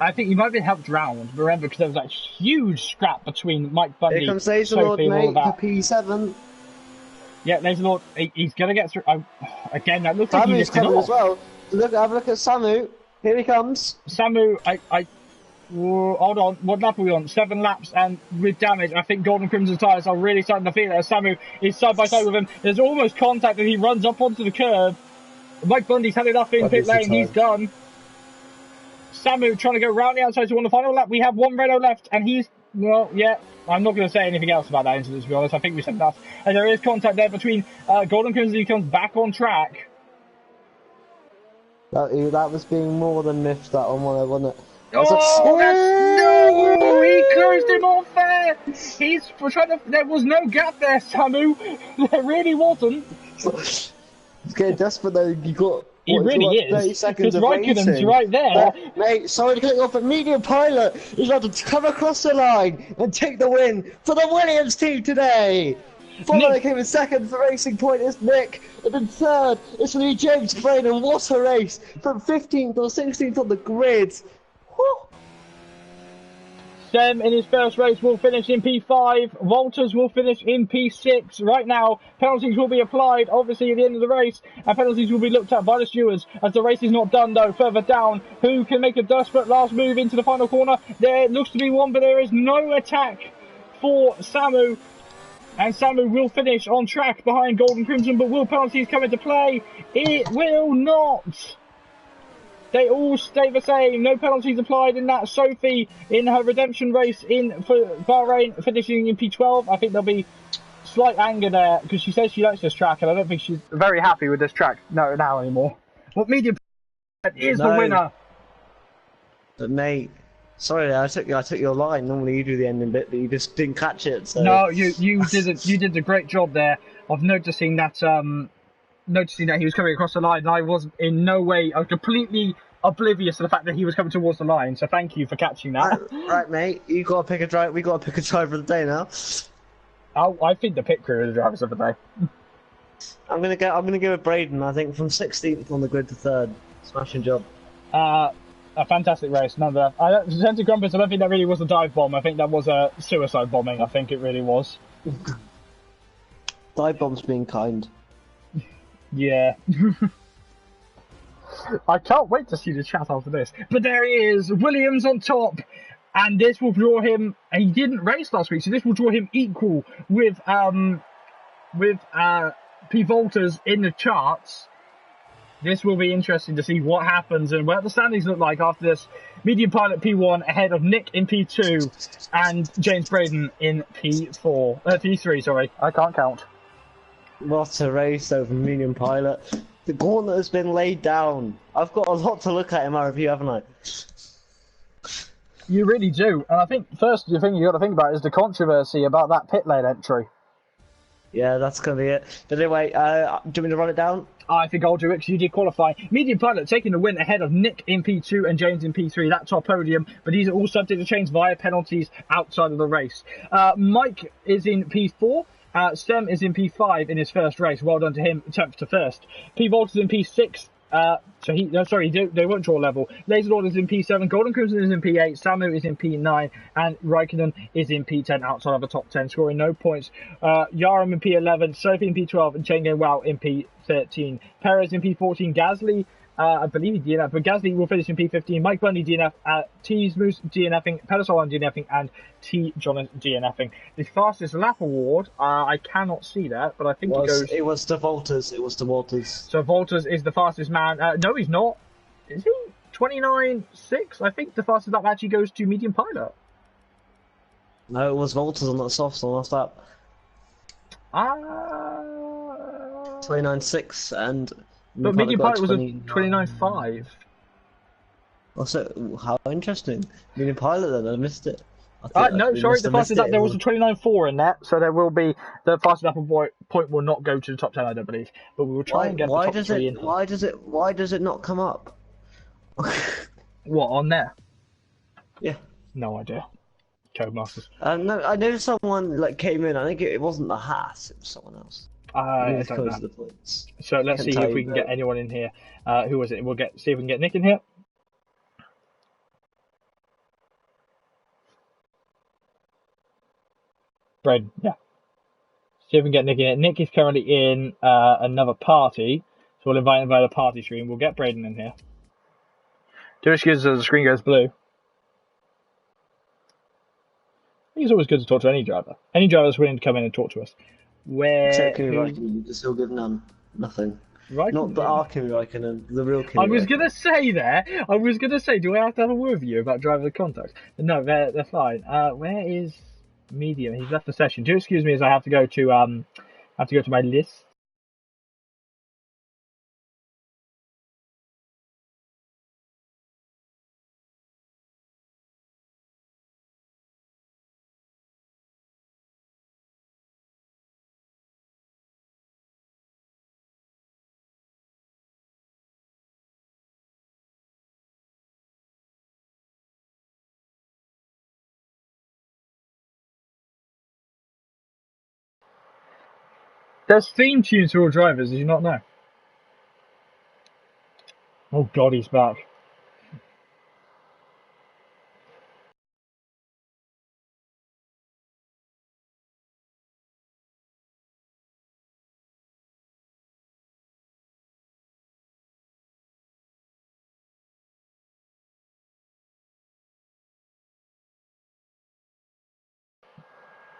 I think he might have been helped round, remember, because there was that huge scrap between Mike Bundy, Here comes Laser Lord, mate, for P7. Yeah, Laser Lord, he's going to get through. Again, that looks like Samu's coming as well. Have a look at Samu. Here he comes. Samu, Whoa, hold on, what lap are we on? 7 laps, and with damage, I think Golden Crimson's tyres are really starting to feel it. As Samu is side by side with him. There's almost contact, and he runs up onto the curb. Mike Bundy's had enough in pit lane. He's done. Samu trying to go round the outside to win the final lap. We have one Renault left, and he's, well, yeah. I'm not going to say anything else about that incident, to be honest. I think we said enough. And there is contact there between Golden Crimson, who comes back on track. That was being more than miffed, that one, wasn't it? No! He closed him off there! He's trying to... There was no gap there, Samu. There really wasn't. It's getting desperate, though. You got... He really is. 30 seconds Because Raikkonen's right there. Mate, sorry to cut you off, but Medium Pilot is about to come across the line and take the win for the Williams team today. Following came in second for Racing Point is Nick, and then third is going to be James Braden. What a race! From 15th or 16th on the grid. Woo. Sem in his first race will finish in P5. Walters will finish in P6. Right now, penalties will be applied, obviously, at the end of the race, and penalties will be looked at by the stewards. As the race is not done, though, further down, who can make a desperate last move into the final corner? There looks to be one, but there is no attack for Samu. And Samu will finish on track behind Golden Crimson, but will penalties come into play? It will not! They all stay the same. No penalties applied in that. Sophie in her redemption race for Bahrain finishing in P12. I think there'll be slight anger there because she says she likes this track, and I don't think she's very happy with this track now anymore. But Medium is the winner. But mate, sorry, I took your line. Normally you do the ending bit, but you just didn't catch it. So. No, you did a great job there of noticing that he was coming across the line, and I was in no way, I was completely oblivious to the fact that he was coming towards the line. So thank you for catching that. Right, mate. You got to pick a drive. We got to pick a driver of the day now. I think the pit crew are the drivers of the day. I'm gonna go with Braden. I think from 16th on the grid to 3rd. Smashing job. A fantastic race, nonetheless. Centre Grumpus, I don't think that really was a dive bomb. I think that was a suicide bombing. I think it really was. Dive bombs being kind. Yeah. I can't wait to see the chat after this. But there he is, Williams on top. And this will draw him, and he didn't race last week, so this will draw him equal with P. Volters in the charts. This will be interesting to see what happens and what the standings look like after this. Medium Pilot P1 ahead of Nick in P2 and James Braden in P3, sorry. I can't count. What a race over Medium Pilot. The gauntlet has been laid down. I've got a lot to look at in my review, haven't I? You really do. And I think first the thing you got to think about is the controversy about that pit lane entry. Yeah, that's going to be it. But anyway, do you want me to run it down? I think I'll do it because you did qualify. Medium Pilot taking the win ahead of Nick in P2 and James in P3. That top podium, but these are all subject to change via penalties outside of the race. Mike is in P4. Sem is in P5 in his first race. Well done to him, 10th to 1st. P. Volt is in P6. They won't draw level. Laser Lord is in P7. Golden Crimson is in P8. Samu is in P9. And Raikkonen is in P10 outside of the top 10, scoring no points. Yaram in P11. Sophie in P12. And Cheng Wow in P13. Perez in P14. Gasly, I believe he DNF, but Gasly will finish in P15. Mike Bundy DNF, T. Moose DNFing, Pedesal DNFing, and T. John DNFing. The fastest lap award, I cannot see that, but I think it was to Volters. It was to Volters. So Volters is the fastest man. No, he's not. Is he? 29.6? I think the fastest lap actually goes to Medium Pilot. No, it was Volters on that soft on last lap. 29.6 and. But Medium Pilot was a 29.5. Also, how interesting. Medium Pilot then, I missed it. No, sorry, the fastest lap, there was a 29.4 in that, so there will be, the fastest lap point will not go to the top 10, I don't believe. But we will try and get the top 3 in. Why does it not come up? What, on there? Yeah. No idea. Codemasters. No, I know someone came in, I think it wasn't the Haas, it was someone else. I don't know. So let's see if we can get anyone in here. Who was it? See if we can get Nick in here. Braden, yeah. See if we can get Nick in here. Nick is currently in another party, so we'll invite him via the party stream. We'll get Braden in here. Do excuse as the screen goes blue. It's always good to talk to any driver. Any driver that's willing to come in and talk to us. Except Kimi Räikkönen, you can still give none. Nothing. Right? Not the our Kimi Räikkönen, the real Kimi I was Räikkönen. gonna say there. I was gonna say, do I have to have a word with you about driver contacts? But no, they're fine. Where is medium? He's left the session. Do excuse me as I have to go to my list. There's theme tunes for all drivers. Did you not know? Oh God, he's back.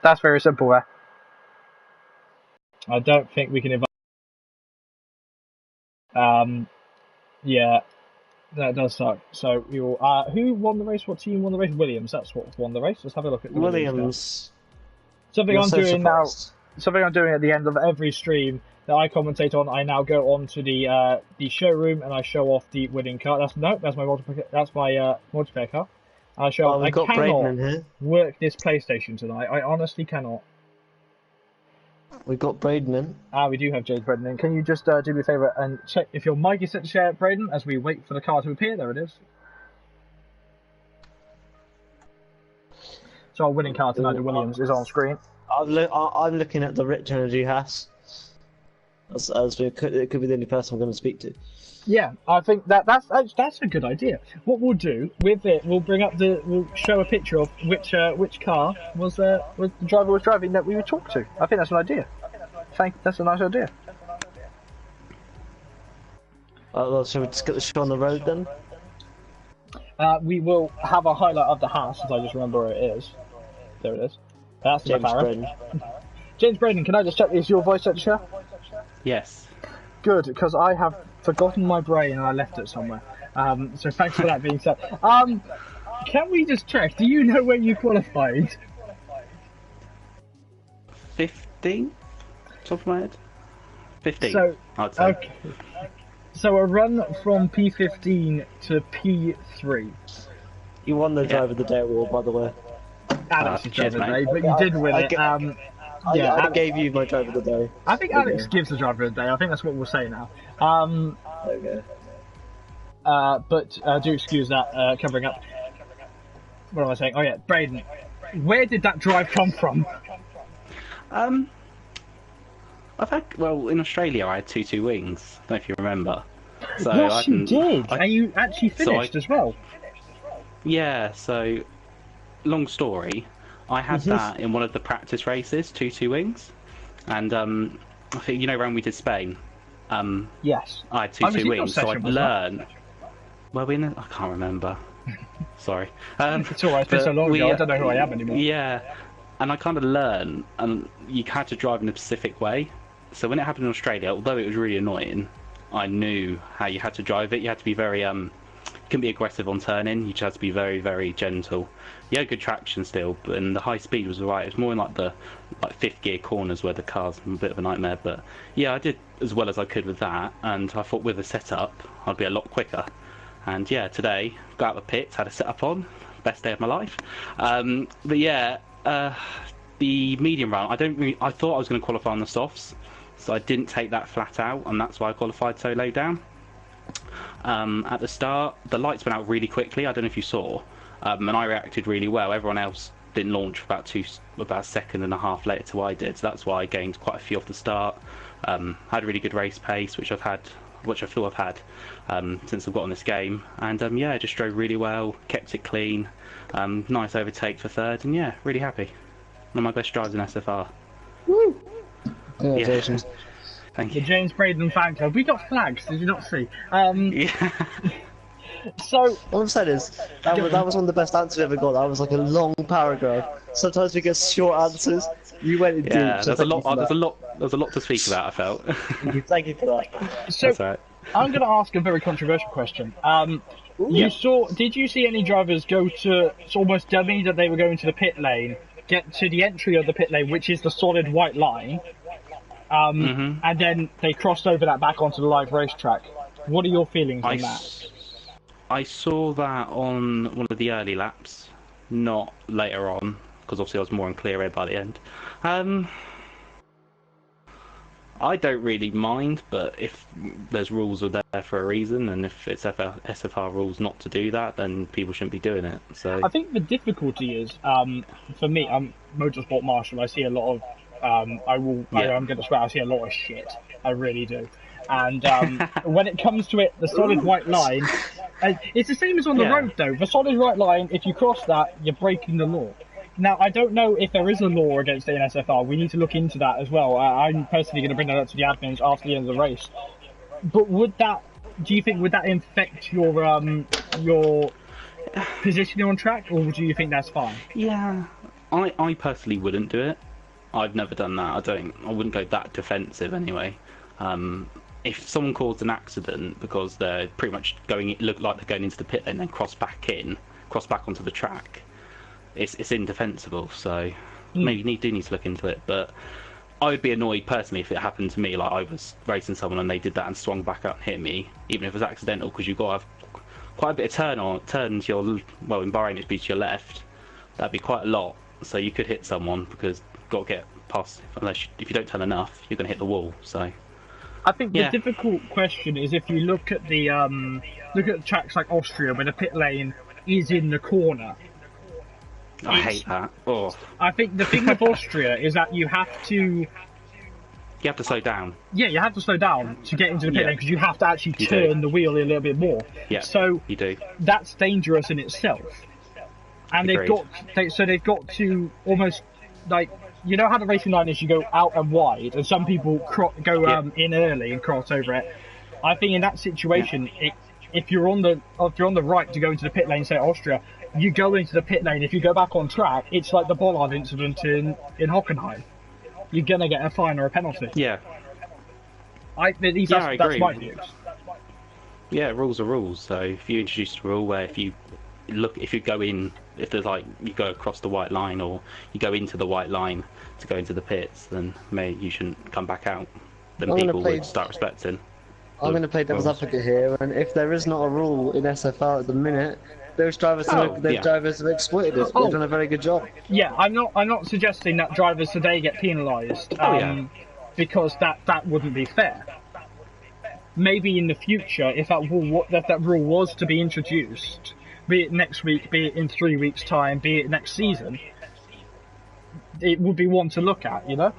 That's very simple there. I don't think we can invite. Yeah, that does suck. So we will. Who won the race? What team won the race? Williams. That's what won the race. Let's have a look at the Williams. Something You're I'm so doing now. surprised. Something I'm doing at the end of every stream that I commentate on. I now go on to the showroom and I show off the winning car. That's my multiplayer. That's my multiplayer car. I show. Oh, we've got I cannot Braden in here. work this PlayStation tonight. I honestly cannot. We've got Braden in. We do have James Braden in. Can you just do me a favour and check if your mic is set to share, Braden, as we wait for the car to appear? There it is. So our winning car tonight, the Williams, is on screen. I'm looking at the Rich Energy Haas. It could be the only person I'm going to speak to. Yeah, I think that's a good idea. What we'll do with it, we'll show a picture of which car was the driver was driving that we would talk to. I think that's an idea. That's a nice idea. Well, shall we just get the show on the road then? We will have a highlight of the house, as I just remember where it is. There it is. That's James McLaren. Braden. James Braden, can I just check, is your voice set to share? Yes. Good, because I have forgotten my brain and I left it somewhere. So thanks for that being said. Can we just check, do you know when you qualified? 15? Top of my head? 15. So, I'd say. okay. So a run from P15 to P3. You won the Driver of the Day award, by the way. Alex is cheers, driver mate. day, but you did win it. I gave you my Driver of the Day. I think Alex gives the driver of the day. I think that's what we'll say now. Okay. But do excuse that covering up. What am I saying? Oh yeah, Braden. Where did that drive come from? I've had, well, in Australia I had two wings. I don't know if you remember. So Yes, you did, and you actually finished as well. Yeah, so, long story, I had that in one of the practice races, two wings, and I think, when we did Spain, Yes. I had two wings, so I'd learn. Well, I can't remember. Sorry. It's alright, it's been so long ago, I don't know who I am anymore. Yeah, and I kind of learned, and you had to drive in a specific way. So when it happened in Australia, although it was really annoying, I knew how you had to drive it. You had to be very, you couldn't be aggressive on turning. You just had to be very, very gentle. You had good traction still, and the high speed was alright. It was more in the fifth gear corners where the car's a bit of a nightmare. But yeah, I did as well as I could with that, and I thought with the setup, I'd be a lot quicker. And yeah, today, got out of the pits, had a setup on, best day of my life. But yeah, the medium run, I thought I was going to qualify on the softs, so I didn't take that flat out, and that's why I qualified so low down. At the start, the lights went out really quickly. I don't know if you saw, and I reacted really well. Everyone else didn't launch for about a second and a half later to I did. So that's why I gained quite a few off the start. Had a really good race pace, which I feel I've had since I've got on this game. And yeah, just drove really well, kept it clean. Nice overtake for third, and yeah, really happy. One of my best drives in SFR. Woo! Congratulations. Yeah. Thank The you. James Braden fan club. We got flags, did you not see? Yeah. So, All I'm saying is, that was one of the best answers we ever got. That was like a long paragraph. Sometimes we get short answers. You went in Yeah, deep, so there's a thank you lot. for that. There's a lot to speak about. I felt. Thank you for that. so That's all right. I'm going to ask a very controversial question. Yeah. Did you see any drivers go to, it's almost dummy that they were going to the pit lane, get to the entry of the pit lane, which is the solid white line, and then they crossed over that back onto the live racetrack? What are your feelings on that? I saw that on one of the early laps, not later on, because obviously I was more unclear by the end. I don't really mind, but if there's rules are there for a reason, and if it's SFR rules not to do that, then people shouldn't be doing it. So I think the difficulty is, for me, I'm motorsport marshal. I see a lot of, I'm going to swear, I see a lot of shit. I really do. And when it comes to it, the solid white line, it's the same as on the road though. The solid white line, if you cross that, you're breaking the law. Now, I don't know if there is a law against it in SFR. We need to look into that as well. I'm personally going to bring that up to the admins after the end of the race. But would that affect your positioning on track, or do you think that's fine? yeah, I personally wouldn't do it. I've never done that. I wouldn't go that defensive anyway. If someone caused an accident because they're pretty much look like they're going into the pit and then cross back onto the track, it's indefensible. So maybe you do need to look into it. But I would be annoyed personally if it happened to me. Like I was racing someone and they did that and swung back out and hit me, even if it was accidental, because you've got to have quite a bit of turn to your, well, in Bahrain it'd be to your left. That'd be quite a lot. So you could hit someone because you've got to get past. If you don't turn enough, you're going to hit the wall. So. I think the difficult question is if you look at tracks like Austria, where the pit lane is in the corner. I hate that. Oh. I think the thing with Austria is that you have to slow down. Yeah, you have to slow down to get into the pit lane because you have to actually turn the wheel a little bit more. Yeah. So you do. That's dangerous in itself. And Agreed. they've got to almost like. You know how the racing line is, you go out and wide, and some people go in early and cross over it. I think in that situation, if you're on the right to go into the pit lane, say Austria, you go into the pit lane. If you go back on track, it's like the Bollard incident in Hockenheim. You're gonna get a fine or a penalty. Yeah. I agree. That's my views. Yeah, rules are rules. So if you introduce a rule where if you go in, if there's like you go across the white line or you go into the white line to go into the pits, then you shouldn't come back out. Then people would start respecting. I'm going to play devil's advocate here, and if there is not a rule in SFR at the minute, those drivers drivers have exploited it. They've done a very good job. Yeah, I'm not suggesting that drivers today get penalised because that wouldn't be fair. Maybe in the future, if that rule was to be introduced, be it next week, be it in 3 weeks' time, be it next season, it would be one to look at, you know?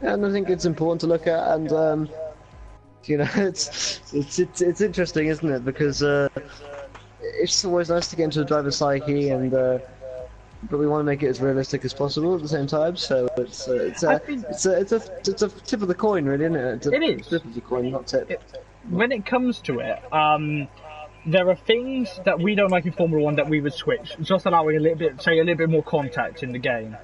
And I think it's important to look at, and you know, it's interesting, isn't it? Because it's always nice to get into the driver's psyche, and but we want to make it as realistic as possible at the same time. So it's a tip of the coin, really, isn't it? It is. Tip of the coin, not tip. When it comes to it, there are things that we don't like in Formula 1 that we would switch, just allowing a little bit more contact in the game.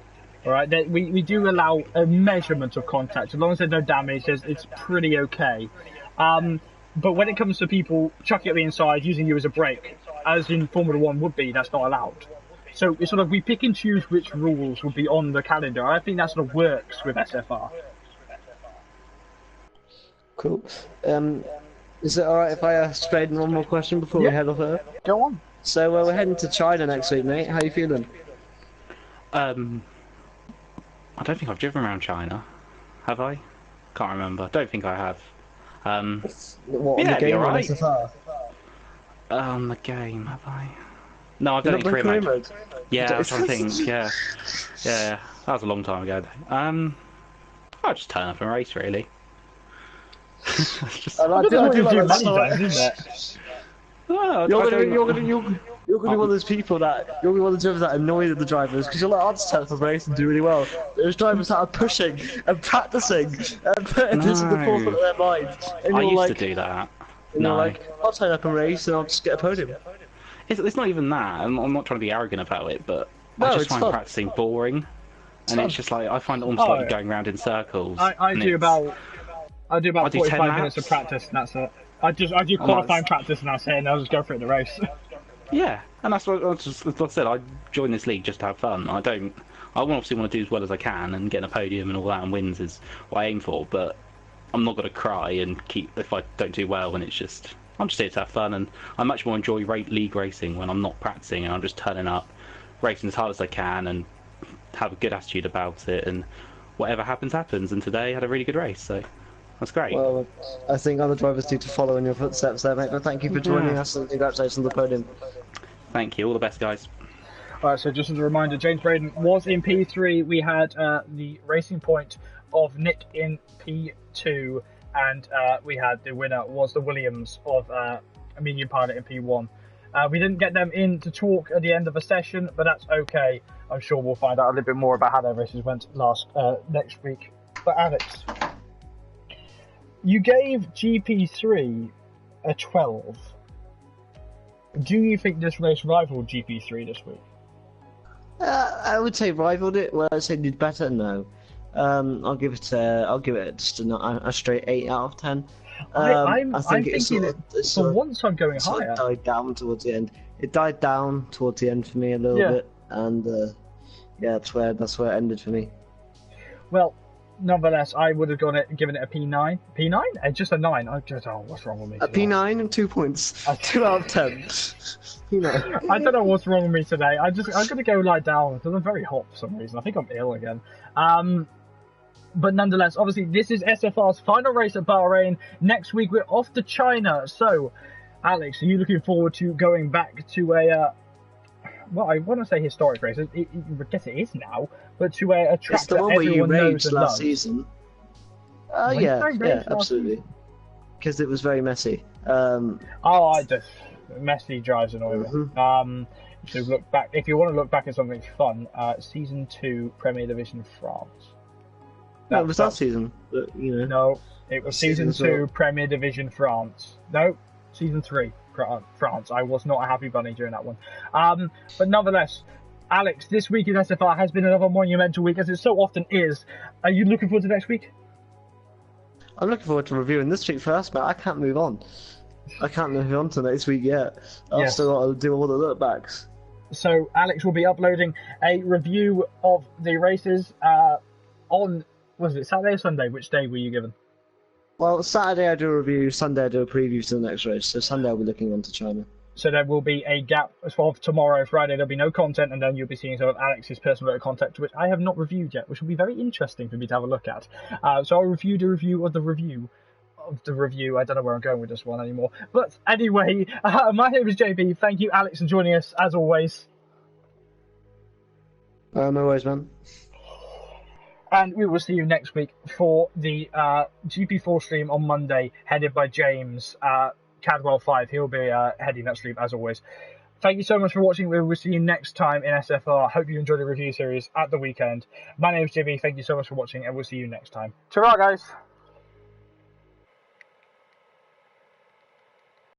All right, we do allow a measurement of contact. As long as there's no damage, it's pretty okay. But when it comes to people chucking at the inside, using you as a brake, as in Formula 1 would be, that's not allowed. So it's sort of, we pick and choose which rules would be on the calendar. I think that sort of works with SFR. Cool. Is it alright if I ask Braden one more question before we head off here? Go on. So we're heading to China next week, mate. How are you feeling? I don't think I've driven around China. Have I? Can't remember. Don't think I have. What, on the game or SFR? On the game, have I? No, I've done it in career mode. Yeah, I was trying to think. Yeah, that was a long time ago. I'll just turn up and race, really. I do like that story. You're gonna be one of those people that you're gonna be one of the drivers that annoy the drivers because you're like, I'll just turn up and race and do really well. There's drivers that are pushing and practicing and putting this in the forefront of their mind. And I used like, to do that. And No. you're like, I'll turn up and race and I'll just get a podium. It's not even that. I'm not trying to be arrogant about it, but I No, just it's find fun. practicing boring. And fun. it's just like, I find it almost like Oh, you're going around in circles. I and do it's- I about do 10 45 minutes of laps. practice and that's it. I do I'm like, qualifying practice and that's it, and I'll just go for it in the race. yeah, and that's what like I said. I joined this league just to have fun. I obviously want to do as well as I can, and getting a podium and all that and wins is what I aim for. But I'm not going to cry and keep if I don't do well. And I'm just here to have fun, and I much more enjoy league racing when I'm not practicing and I'm just turning up, racing as hard as I can, and have a good attitude about it. And whatever happens, happens. And today I had a really good race, so that's great. Well, I think other drivers need to follow in your footsteps there, mate. But thank you for joining us and congratulations on the podium. Thank you. All the best, guys. Alright, so just as a reminder, James Braden was in P3. We had the racing point of Nick in P2, and we had the winner was the Williams of Medium Pilot in P1. We didn't get them in to talk at the end of the session, but that's okay. I'm sure we'll find out a little bit more about how their races went next week. But Alex, you gave GP3 a 12. Do you think this race rivaled GP3 this week? I would say rivaled it. Well, I'd say did better. No, I'll give it just a straight 8 out of 10. I'm think thinking for once I'm going higher. It died down towards the end. It died down towards the end for me a little bit, and yeah, that's where it ended for me. Well, nonetheless, I would have given it a P9. P9? Just a 9. What's wrong with me? A P9 and 2 points. 2 out of 10. I don't know what's wrong with me today. I'm gonna go lie down because I'm very hot for some reason. I think I'm ill again. But nonetheless, obviously, this is SFR's final race at Bahrain. Next week, we're off to China. So, Alex, are you looking forward to going back to a, well, I want to say historic race. I guess it is now, but to a track It's the that one where you everyone knows raged and last loves. season. When Yeah, did I rage yeah, last absolutely. Because it was very messy. Messy drives annoy me. Mhm. To look back, if you want to look back at something fun, season 2 Premier Division France. No, it was last season, but you know. No, it was season 2 Premier Division France. No, season 3 France. I was not a happy bunny during that one. But nonetheless, Alex, this week in SFR has been another monumental week, as it so often is. Are you looking forward to next week? I'm looking forward to reviewing this week first, but I can't move on. I can't move on to next week yet. I've still got to do all the lookbacks. So Alex will be uploading a review of the races on, was it Saturday or Sunday? Which day were you given? Well, Saturday I do a review, Sunday I do a preview to the next race. So Sunday I'll be looking on to China. So there will be a gap of tomorrow, Friday. There'll be no content, and then you'll be seeing some of Alex's personal content, which I have not reviewed yet, which will be very interesting for me to have a look at. So I'll review the review of the review. I don't know where I'm going with this one anymore. But anyway, my name is JB. Thank you, Alex, for joining us, as always. No worries, man. And we will see you next week for the GP4 stream on Monday, headed by James Cadwell5. He'll be heading that stream, as always. Thank you so much for watching. We will see you next time in SFR. Hope you enjoyed the review series at the weekend. My name is JB. Thank you so much for watching, and we'll see you next time. Ta-ra, guys!